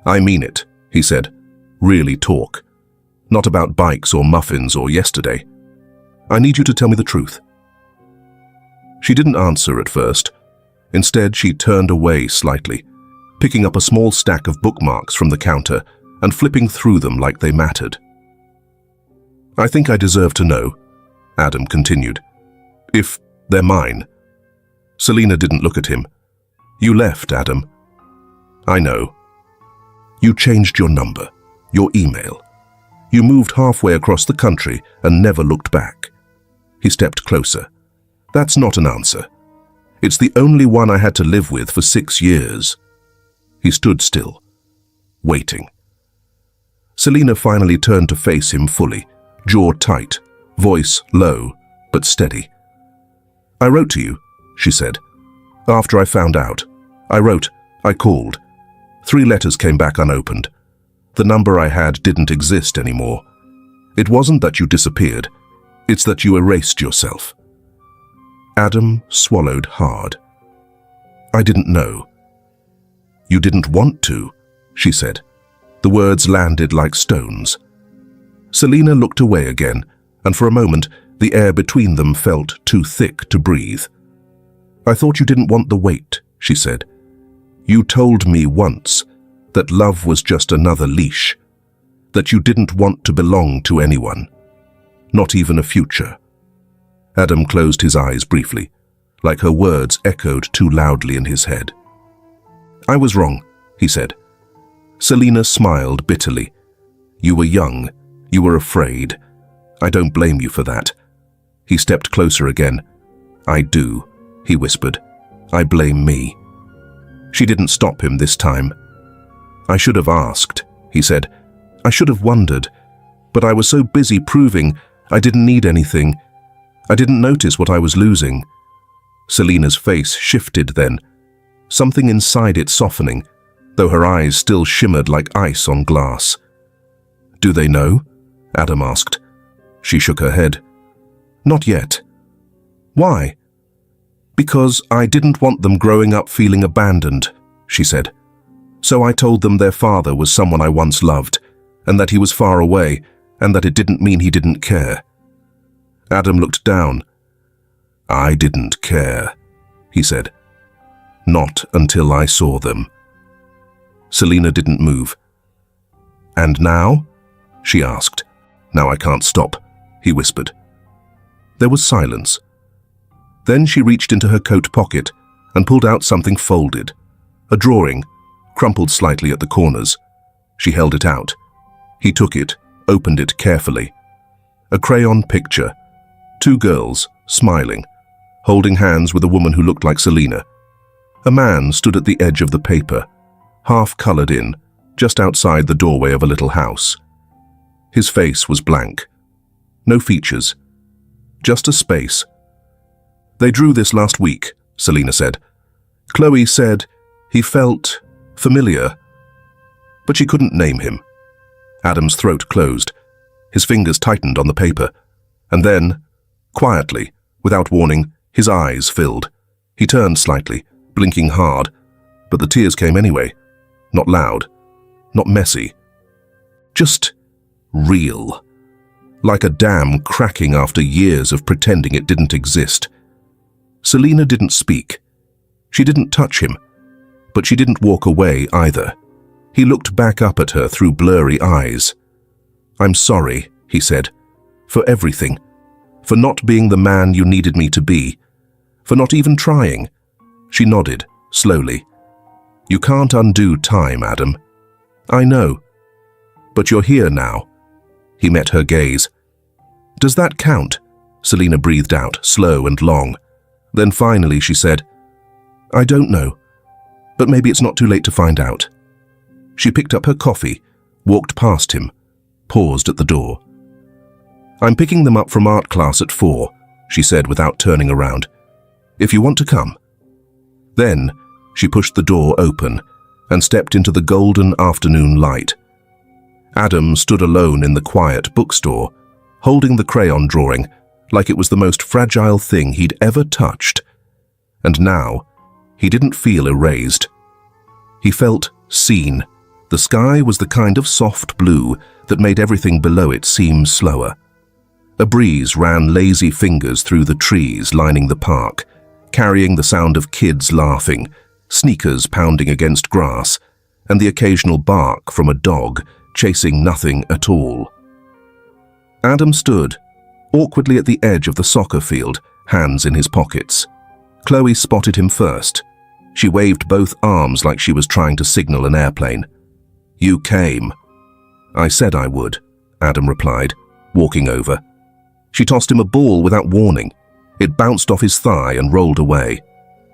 "I mean it," he said. "Really talk. Not about bikes or muffins or yesterday. I need you to tell me the truth." She didn't answer at first. Instead, she turned away slightly, picking up a small stack of bookmarks from the counter and flipping through them like they mattered. "I think I deserve to know," Adam continued. "If they're mine." Selina didn't look at him. "You left, Adam." "I know. You changed your number, your email. You moved halfway across the country and never looked back." He stepped closer. "That's not an answer. It's the only one I had to live with for 6 years." He stood still, waiting. Selina finally turned to face him fully, jaw tight, voice low but steady. "I wrote to you," she said. "After I found out. I called. 3 letters came back unopened. The number I had didn't exist anymore. It wasn't that you disappeared. It's that you erased yourself." Adam swallowed hard. "I didn't know." "You didn't want to," she said. The words landed like stones. Selina looked away again, and for a moment, the air between them felt too thick to breathe. "I thought you didn't want the weight," she said. "You told me once that love was just another leash, that you didn't want to belong to anyone, not even a future." Adam closed his eyes briefly, like her words echoed too loudly in his head. "I was wrong," he said. Selina smiled bitterly. "You were young. You were afraid. I don't blame you for that." He stepped closer again. "I do," he whispered. "I blame me." She didn't stop him this time. "I should have asked," he said. "I should have wondered. But I was so busy proving I didn't need anything. I didn't notice what I was losing." Selina's face shifted then, something inside it softening, though her eyes still shimmered like ice on glass. "Do they know?" Adam asked. She shook her head. "Not yet." "Why?" "Because I didn't want them growing up feeling abandoned," she said. "So I told them their father was someone I once loved, and that he was far away, and that it didn't mean he didn't care." Adam looked down. "I didn't care," he said. "Not until I saw them." Selina didn't move. "And now?" she asked. "Now I can't stop," he whispered. There was silence. Then she reached into her coat pocket and pulled out something folded, a drawing, crumpled slightly at the corners. She held it out. He took it, opened it carefully. A crayon picture. 2 girls, smiling, holding hands with a woman who looked like Selina. A man stood at the edge of the paper, half colored in, just outside the doorway of a little house. His face was blank. No features. Just a space. "They drew this last week," Selina said. "Chloe said he felt familiar, but she couldn't name him." Adam's throat closed. His fingers tightened on the paper. And then, quietly, without warning, his eyes filled. He turned slightly, blinking hard, but the tears came anyway. Not loud, not messy. Just real. Like a dam cracking after years of pretending it didn't exist. Selina didn't speak. She didn't touch him. But she didn't walk away either. He looked back up at her through blurry eyes. "I'm sorry," he said, "for everything. For not being the man you needed me to be. For not even trying." She nodded, slowly. "You can't undo time, Adam." "I know. But you're here now." He met her gaze. "Does that count?" Selina breathed out, slow and long. Then finally she said, "I don't know. But maybe it's not too late to find out." She picked up her coffee, walked past him, paused at the door. "I'm picking them up from art class at 4, she said without turning around. "If you want to come." Then she pushed the door open and stepped into the golden afternoon light. Adam stood alone in the quiet bookstore, holding the crayon drawing like it was the most fragile thing he'd ever touched. And now, he didn't feel erased. He felt seen. The sky was the kind of soft blue that made everything below it seem slower. A breeze ran lazy fingers through the trees lining the park, carrying the sound of kids laughing, sneakers pounding against grass, and the occasional bark from a dog chasing nothing at all. Adam stood, awkwardly at the edge of the soccer field, hands in his pockets. Chloe spotted him first. She waved both arms like she was trying to signal an airplane. "You came." "I said I would," Adam replied, walking over. She tossed him a ball without warning. It bounced off his thigh and rolled away.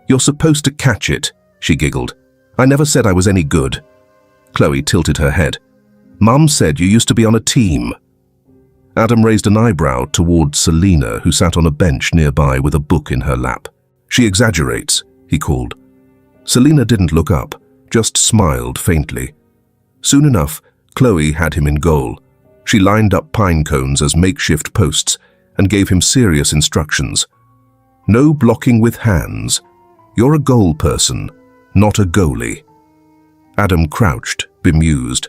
"You're supposed to catch it," she giggled. "I never said I was any good." Chloe tilted her head. "Mum said you used to be on a team." Adam raised an eyebrow toward Selina, who sat on a bench nearby with a book in her lap. "She exaggerates," he called. Selina didn't look up, just smiled faintly. Soon enough, Chloe had him in goal. She lined up pine cones as makeshift posts and gave him serious instructions. "No blocking with hands. You're a goal person, not a goalie." Adam crouched, bemused.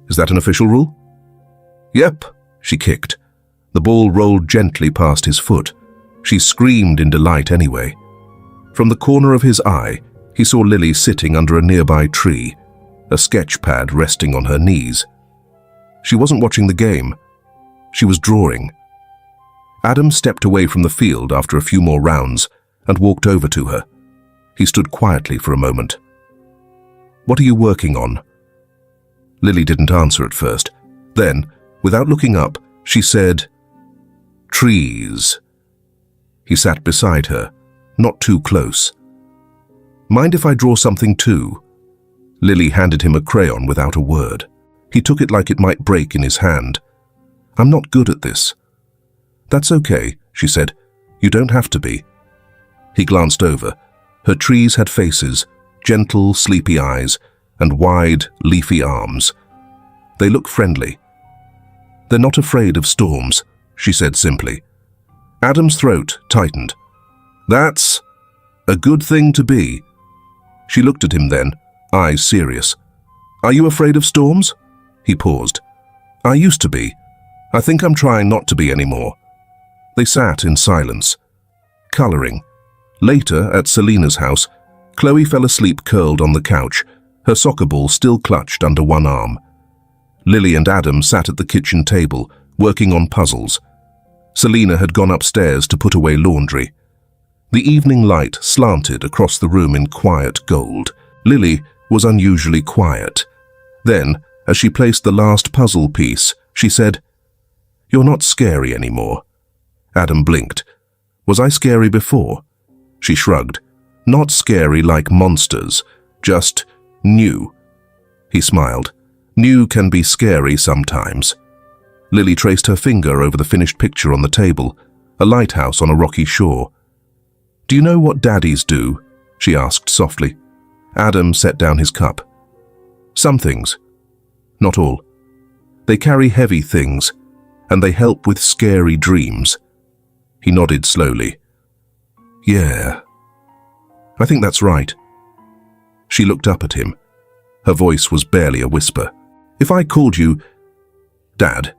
"Is that an official rule?" "Yep," she kicked. The ball rolled gently past his foot. She screamed in delight anyway. From the corner of his eye, he saw Lily sitting under a nearby tree, a sketch pad resting on her knees. She wasn't watching the game. She was drawing. Adam stepped away from the field after a few more rounds and walked over to her. He stood quietly for a moment. "What are you working on?" Lily didn't answer at first. Then, without looking up, she said, "Trees." He sat beside her, not too close. "Mind if I draw something too?" Lily handed him a crayon without a word. He took it like it might break in his hand. "I'm not good at this." "That's okay," she said. "You don't have to be." He glanced over. Her trees had faces, gentle, sleepy eyes, and wide, leafy arms. They look friendly. "They're not afraid of storms," she said simply. Adam's throat tightened. "That's a good thing to be." She looked at him then, eyes serious. "Are you afraid of storms?" He paused. "I used to be. I think I'm trying not to be anymore." They sat in silence, coloring. Later, at Selina's house, Chloe fell asleep curled on the couch, her soccer ball still clutched under one arm. Lily and Adam sat at the kitchen table, working on puzzles. Selina had gone upstairs to put away laundry. The evening light slanted across the room in quiet gold. Lily was unusually quiet. Then, as she placed the last puzzle piece, she said, "You're not scary anymore." Adam blinked. "Was I scary before?" She shrugged. "Not scary like monsters, just new." He smiled. "New can be scary sometimes." Lily traced her finger over the finished picture on the table, a lighthouse on a rocky shore. "Do you know what daddies do?" she asked softly. Adam set down his cup. "Some things. Not all. They carry heavy things, and they help with scary dreams." He nodded slowly. "Yeah, I think that's right." She looked up at him. Her voice was barely a whisper. "If I called you Dad,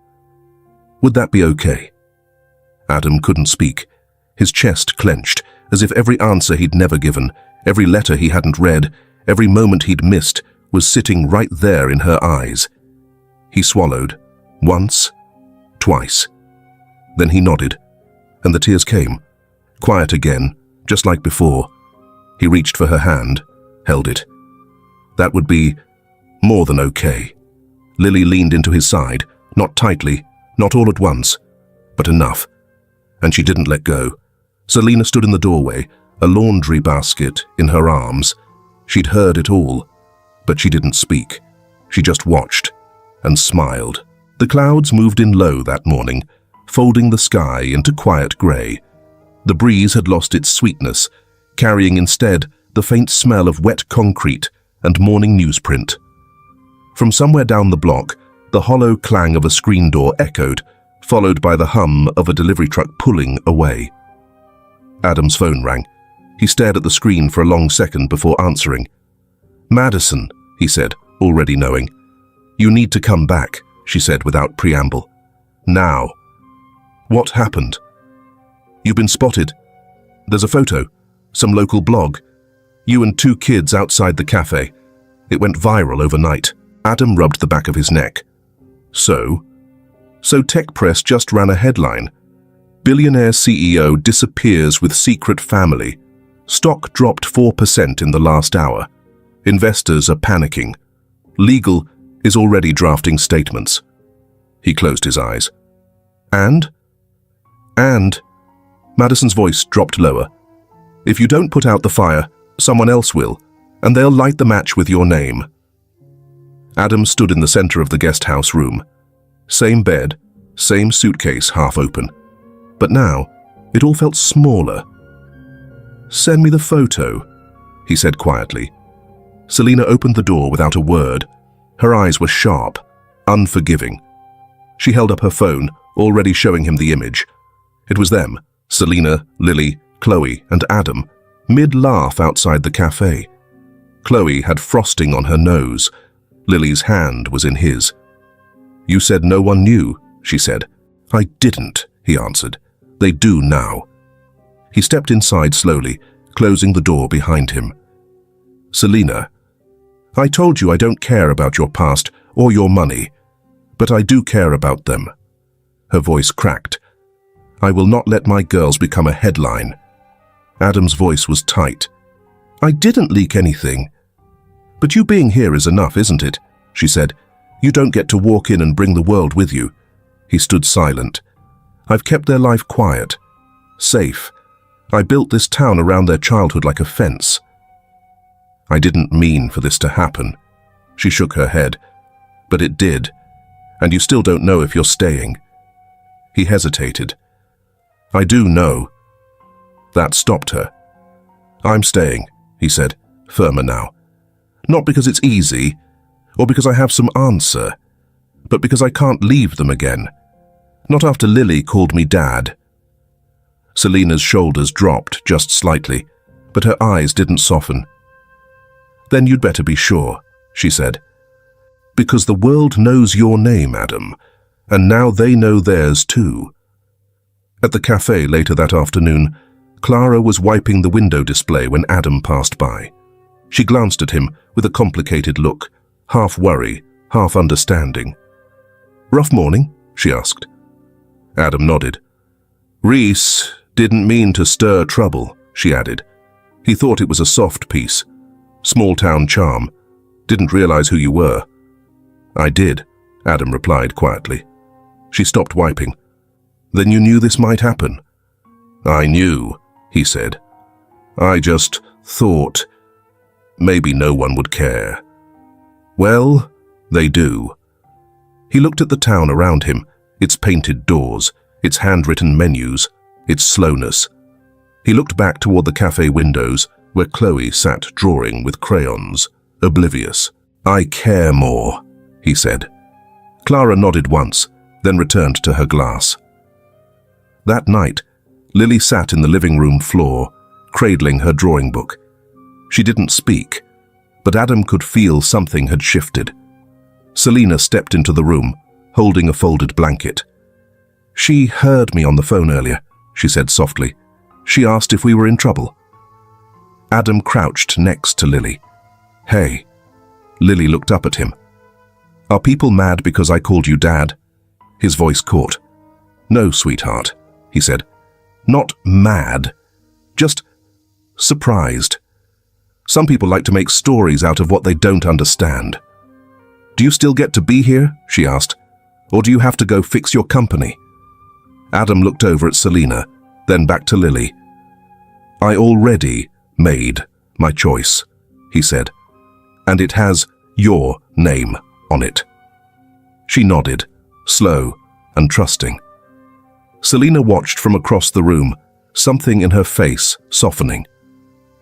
would that be okay?" Adam couldn't speak. His chest clenched, as if every answer he'd never given, every letter he hadn't read, Every moment he'd missed was sitting right there in her eyes. He swallowed, once, twice. Then he nodded, and the tears came, quiet again, just like before. He reached for her hand, held it. That would be more than okay. Lily leaned into his side, not tightly, not all at once, but enough. And she didn't let go. Selina stood in the doorway, a laundry basket in her arms. She'd heard it all, but she didn't speak. She just watched and smiled. The clouds moved in low that morning, folding the sky into quiet grey. The breeze had lost its sweetness, carrying instead the faint smell of wet concrete and morning newsprint. From somewhere down the block, the hollow clang of a screen door echoed, followed by the hum of a delivery truck pulling away. Adam's phone rang. He stared at the screen for a long second before answering. "Madison," he said, already knowing. "You need to come back," she said without preamble. "Now." "What happened?" "You've been spotted. There's a photo, some local blog. You and 2 kids outside the cafe. It went viral overnight." Adam rubbed the back of his neck. So Tech Press just ran a headline. "Billionaire CEO disappears with secret family. Stock dropped 4% in the last hour. Investors are panicking. Legal is already drafting statements." He closed his eyes. And Madison's voice dropped lower. "If you don't put out the fire, someone else will, and they'll light the match with your name." Adam stood in the center of the guest house room. Same bed, same suitcase half open. But now, it all felt smaller. "Send me the photo," he said quietly. Selina opened the door without a word. Her eyes were sharp, unforgiving. She held up her phone, already showing him the image. It was them, Selina, Lily, Chloe, and Adam, mid-laugh outside the cafe. Chloe had frosting on her nose. Lily's hand was in his. "You said no one knew," she said. "I didn't," he answered. "They do now." He stepped inside slowly, closing the door behind him. "Selina, I told you I don't care about your past or your money, but I do care about them." Her voice cracked. "I will not let my girls become a headline." Adam's voice was tight. "I didn't leak anything." "But you being here is enough, isn't it?" she said. "You don't get to walk in and bring the world with you." He stood silent. "I've kept their life quiet, safe. I built this town around their childhood like a fence." "I didn't mean for this to happen." She shook her head. "But it did, and you still don't know if you're staying." He hesitated. "I do know." That stopped her. "I'm staying," he said, firmer now. "Not because it's easy, or because I have some answer, but because I can't leave them again. Not after Lily called me Dad." Selina's shoulders dropped just slightly, but her eyes didn't soften. "Then you'd better be sure," she said. "Because the world knows your name, Adam, and now they know theirs too." At the cafe later that afternoon, Clara was wiping the window display when Adam passed by. She glanced at him with a complicated look, half worry, half understanding. "Rough morning?" she asked. Adam nodded. "Reese didn't mean to stir trouble," she added. "He thought it was a soft piece. Small-town charm. Didn't realize who you were." "I did," Adam replied quietly. She stopped wiping. "Then you knew this might happen?" "I knew," he said. "I just thought maybe no one would care." "Well, they do." He looked at the town around him, its painted doors, its handwritten menus, its slowness. He looked back toward the cafe windows, where Chloe sat drawing with crayons, oblivious. "I care more," he said. Clara nodded once, then returned to her glass. That night, Lily sat in the living room floor, cradling her drawing book. She didn't speak, but Adam could feel something had shifted. Selina stepped into the room, holding a folded blanket. "She heard me on the phone earlier," she said softly. "She asked if we were in trouble." Adam crouched next to Lily. Hey. Lily looked up at him. Are people mad because I called you Dad? His voice caught. No, sweetheart, he said. Not mad. Just surprised. Some people like to make stories out of what they don't understand. Do you still get to be here? She asked. Or do you have to go fix your company? Adam looked over at Selena, then back to Lily. I already made my choice, he said, and it has your name on it. She nodded, slow and trusting. Selena watched from across the room, something in her face softening.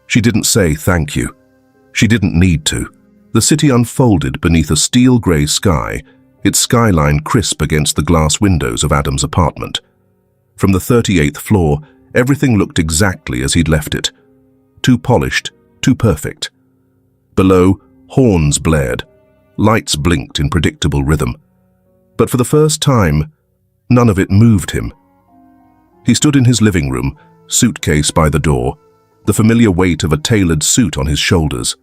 She didn't say thank you. She didn't need to. The city unfolded beneath a steel-grey sky, its skyline crisp against the glass windows of Adam's apartment. From the 38th floor, everything looked exactly as he'd left it. Too polished, too perfect. Below, horns blared. Lights blinked in predictable rhythm. But for the first time, none of it moved him. He stood in his living room, suitcase by the door, the familiar weight of a tailored suit on his shoulders.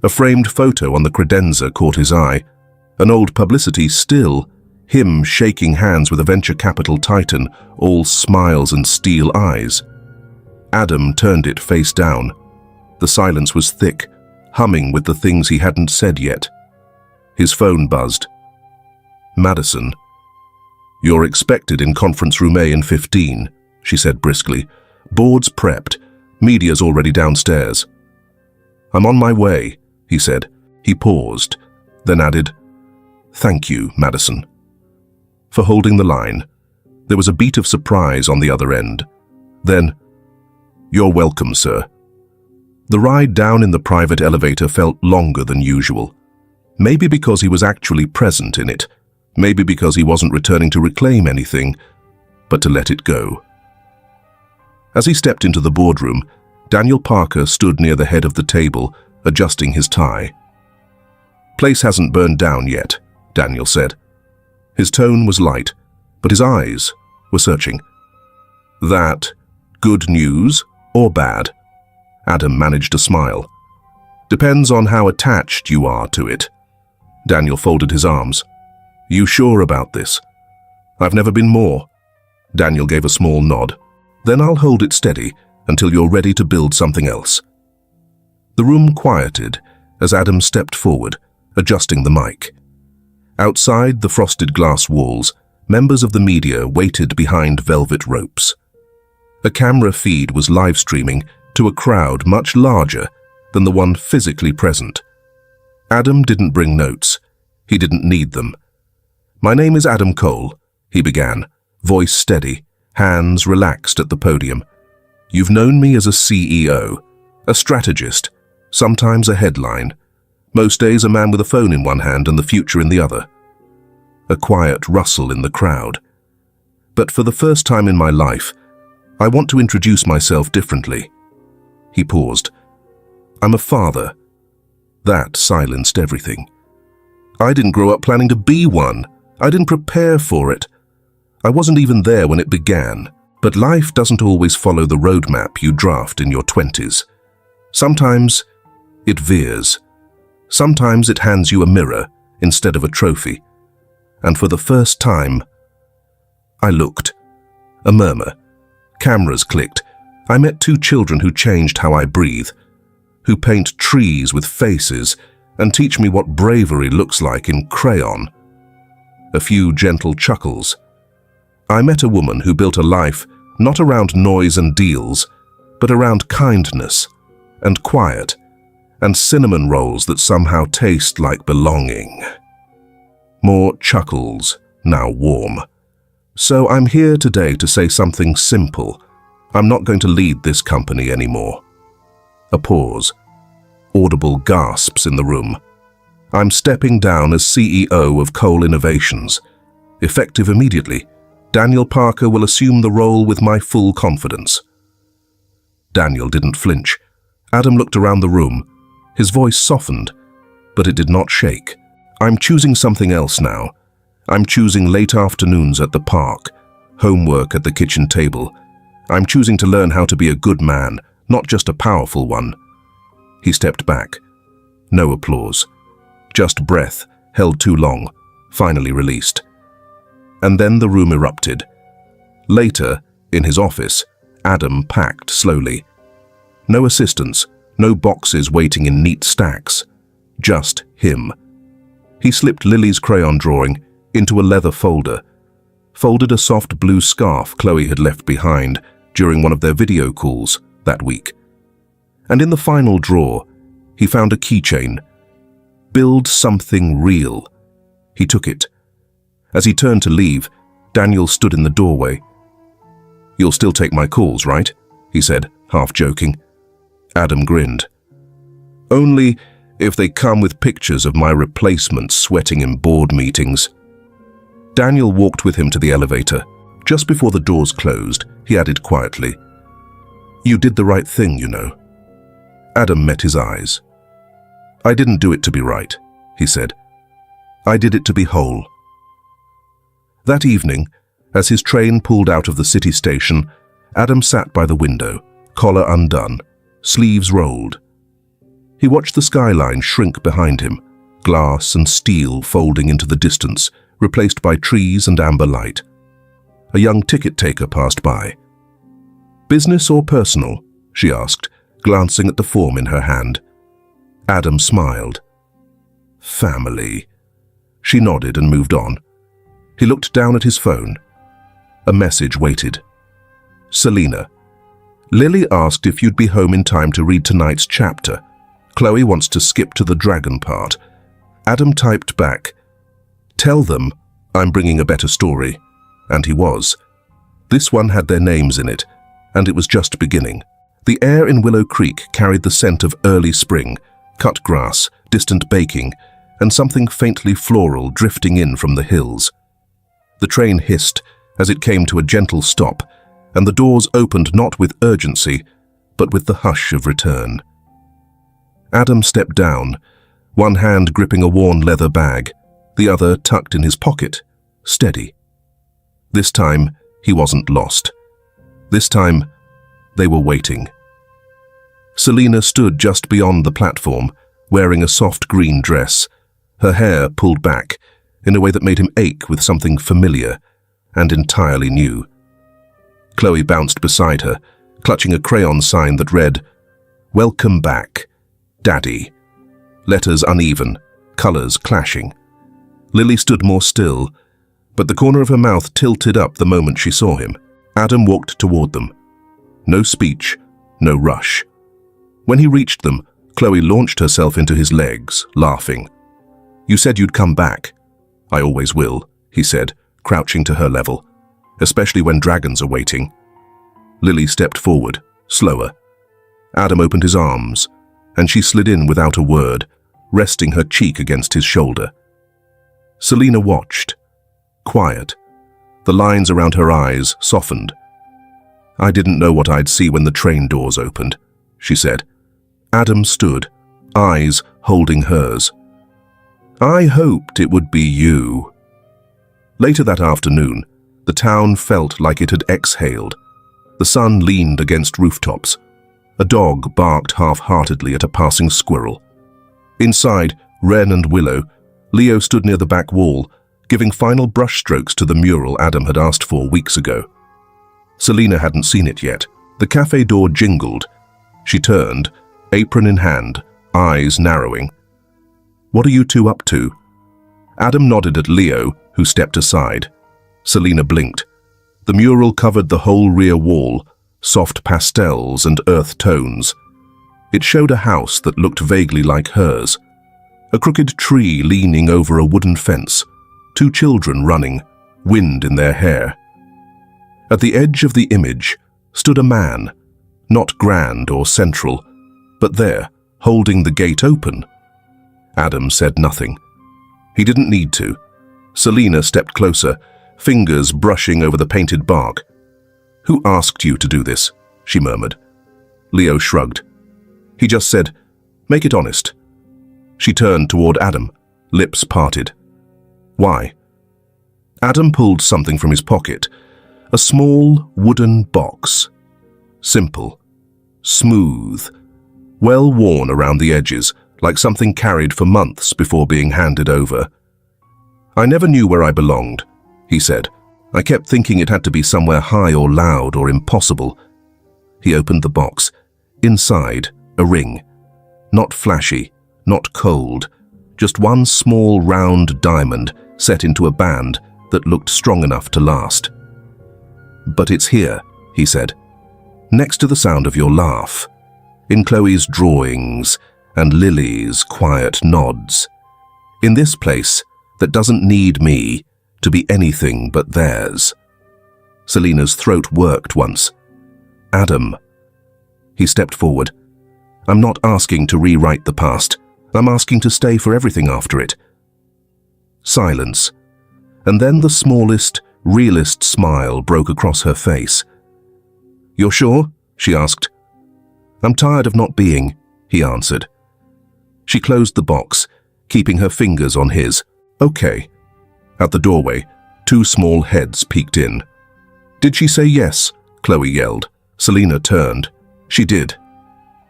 A framed photo on the credenza caught his eye, an old publicity still, him shaking hands with a venture capital titan, all smiles and steel eyes. Adam turned it face down. The silence was thick, humming with the things he hadn't said yet. His phone buzzed. Madison. You're expected in conference room A in 15, she said briskly. Board's prepped. Media's already downstairs. I'm on my way, he said. He paused, then added, Thank you, Madison. For holding the line. There was a beat of surprise on the other end. Then, You're welcome, sir. The ride down in the private elevator felt longer than usual. Maybe because he was actually present in it. Maybe because he wasn't returning to reclaim anything, but to let it go. As he stepped into the boardroom, Daniel Parker stood near the head of the table, adjusting his tie. Place hasn't burned down yet, Daniel said. His tone was light, but his eyes were searching. That good news or bad? Adam managed a smile. Depends on how attached you are to it. Daniel folded his arms. You sure about this? I've never been more. Daniel gave a small nod. Then I'll hold it steady until you're ready to build something else. The room quieted as Adam stepped forward, adjusting the mic. Outside the frosted glass walls, members of the media waited behind velvet ropes. A camera feed was live streaming to a crowd much larger than the one physically present. Adam didn't bring notes. He didn't need them. My name is Adam Cole, he began, voice steady, hands relaxed at the podium. You've known me as a CEO, a strategist, sometimes a headline. Most days a man with a phone in one hand and the future in the other. A quiet rustle in the crowd. But for the first time in my life, I want to introduce myself differently. He paused. I'm a father. That silenced everything. I didn't grow up planning to be one. I didn't prepare for it. I wasn't even there when it began. But life doesn't always follow the roadmap you draft in your 20s. Sometimes it veers. Sometimes it hands you a mirror instead of a trophy. And for the first time, I looked. A murmur. Cameras clicked. I met two children who changed how I breathe, who paint trees with faces and teach me what bravery looks like in crayon. A few gentle chuckles. I met a woman who built a life not around noise and deals, but around kindness and quiet and cinnamon rolls that somehow taste like belonging. More chuckles, now warm. So I'm here today to say something simple. I'm not going to lead this company anymore. A pause. Audible gasps in the room. I'm stepping down as CEO of Cole Innovations. Effective immediately, Daniel Parker will assume the role with my full confidence. Daniel didn't flinch. Adam looked around the room. His voice softened, but it did not shake. I'm choosing something else now. I'm choosing late afternoons at the park, homework at the kitchen table. I'm choosing to learn how to be a good man, not just a powerful one. He stepped back. No applause. Just breath, held too long, finally released. And then the room erupted. Later, in his office, Adam packed slowly. No assistants, no boxes waiting in neat stacks. Just him. He slipped Lily's crayon drawing into a leather folder, folded a soft blue scarf Chloe had left behind during one of their video calls that week. And in the final drawer, he found a keychain. Build something real. He took it. As he turned to leave, Daniel stood in the doorway. "You'll still take my calls, right?" he said, half joking. Adam grinned. "Only if they come with pictures of my replacement sweating in board meetings." Daniel walked with him to the elevator. Just before the doors closed, he added quietly, "You did the right thing, you know." Adam met his eyes. "I didn't do it to be right," he said. "I did it to be whole." That evening, as his train pulled out of the city station, Adam sat by the window, collar undone, sleeves rolled. He watched the skyline shrink behind him, glass and steel folding into the distance, replaced by trees and amber light. A young ticket taker passed by. "Business or personal?" she asked, glancing at the form in her hand. Adam smiled. "Family." She nodded and moved on. He looked down at his phone. A message waited. "Selena, Lily asked if you'd be home in time to read tonight's chapter. Chloe wants to skip to the dragon part." Adam typed back, "Tell them I'm bringing a better story." And he was. This one had their names in it, and it was just beginning. The air in Willow Creek carried the scent of early spring, cut grass, distant baking, and something faintly floral drifting in from the hills. The train hissed as it came to a gentle stop, and the doors opened not with urgency, but with the hush of return. Adam stepped down, one hand gripping a worn leather bag, the other tucked in his pocket, steady. This time, he wasn't lost. This time, they were waiting. Selena stood just beyond the platform, wearing a soft green dress, her hair pulled back in a way that made him ache with something familiar and entirely new. Chloe bounced beside her, clutching a crayon sign that read, "Welcome back, Daddy." Letters uneven, colors clashing. Lily stood more still, but the corner of her mouth tilted up the moment she saw him. Adam walked toward them. No speech, no rush. When he reached them, Chloe launched herself into his legs, laughing. "You said you'd come back." "I always will," he said, crouching to her level, "especially when dragons are waiting." Lily stepped forward, slower. Adam opened his arms, and she slid in without a word, resting her cheek against his shoulder. Selena watched, quiet. The lines around her eyes softened. "I didn't know what I'd see when the train doors opened," she said. Adam stood, eyes holding hers. "I hoped it would be you." Later that afternoon, the town felt like it had exhaled. The sun leaned against rooftops. A dog barked half-heartedly at a passing squirrel. Inside, Wren and Willow, Leo stood near the back wall, giving final brushstrokes to the mural Adam had asked for weeks ago. Selena hadn't seen it yet. The cafe door jingled. She turned, apron in hand, eyes narrowing. "What are you two up to?" Adam nodded at Leo, who stepped aside. Selena blinked. The mural covered the whole rear wall, soft pastels and earth tones. It showed a house that looked vaguely like hers. A crooked tree leaning over a wooden fence, two children running, wind in their hair. At the edge of the image stood a man, not grand or central, but there, holding the gate open. Adam said nothing. He didn't need to. Selena stepped closer, fingers brushing over the painted bark. "Who asked you to do this?" she murmured. Leo shrugged. He just said, "Make it honest." She turned toward Adam, lips parted. "Why?" Adam pulled something from his pocket, a small wooden box. Simple, smooth, well worn around the edges, like something carried for months before being handed over. "I never knew where I belonged," he said. "I kept thinking it had to be somewhere high or loud or impossible." He opened the box. Inside, a ring. Not flashy, not cold, just one small round diamond set into a band that looked strong enough to last. "But it's here," he said, "next to the sound of your laugh, in Chloe's drawings and Lily's quiet nods, in this place that doesn't need me to be anything but theirs." Selina's throat worked once. "Adam." He stepped forward. "I'm not asking to rewrite the past. I'm asking to stay for everything after it." Silence. And then the smallest, realest smile broke across her face. "You're sure?" she asked. "I'm tired of not being," he answered. She closed the box, keeping her fingers on his. "Okay." At the doorway, two small heads peeked in. "Did she say yes?" Chloe yelled. Selina turned. She did.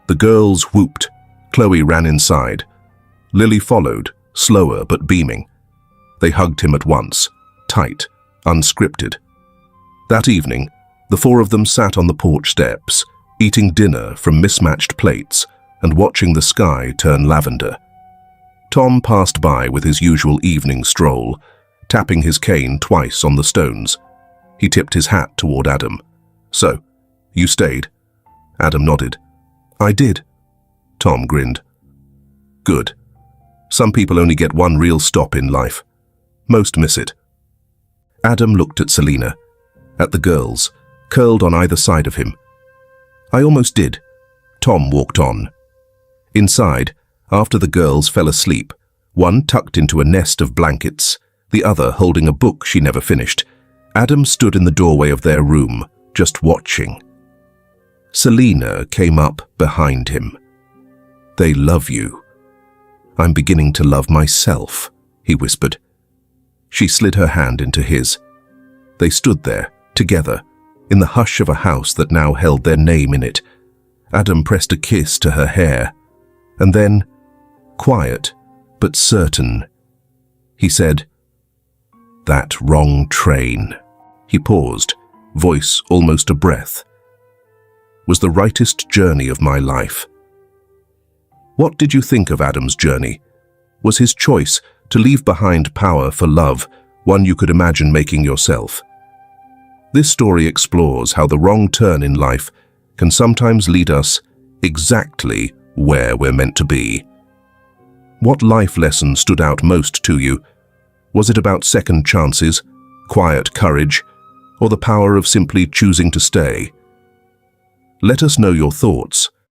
The girls whooped. Chloe ran inside. Lily followed, slower but beaming. They hugged him at once, tight, unscripted. That evening, the four of them sat on the porch steps, eating dinner from mismatched plates and watching the sky turn lavender. Tom passed by with his usual evening stroll, tapping his cane twice on the stones. He tipped his hat toward Adam. "So, you stayed?" Adam nodded. "I did." Tom grinned. "Good. Some people only get one real stop in life. Most miss it." Adam looked at Selina, at the girls, curled on either side of him. "I almost did." Tom walked on. Inside, after the girls fell asleep, one tucked into a nest of blankets, the other holding a book she never finished, Adam stood in the doorway of their room, just watching. Selina came up behind him. "They love you." "I'm beginning to love myself," he whispered. She slid her hand into his. They stood there, together, in the hush of a house that now held their name in it. Adam pressed a kiss to her hair, and then, quiet but certain, he said, "That wrong train." He paused, voice almost a breath. "Was the rightest journey of my life." What did you think of Adam's journey? Was his choice to leave behind power for love one you could imagine making yourself? This story explores how the wrong turn in life can sometimes lead us exactly where we're meant to be. What life lesson stood out most to you? Was it about second chances, quiet courage, or the power of simply choosing to stay? Let us know your thoughts.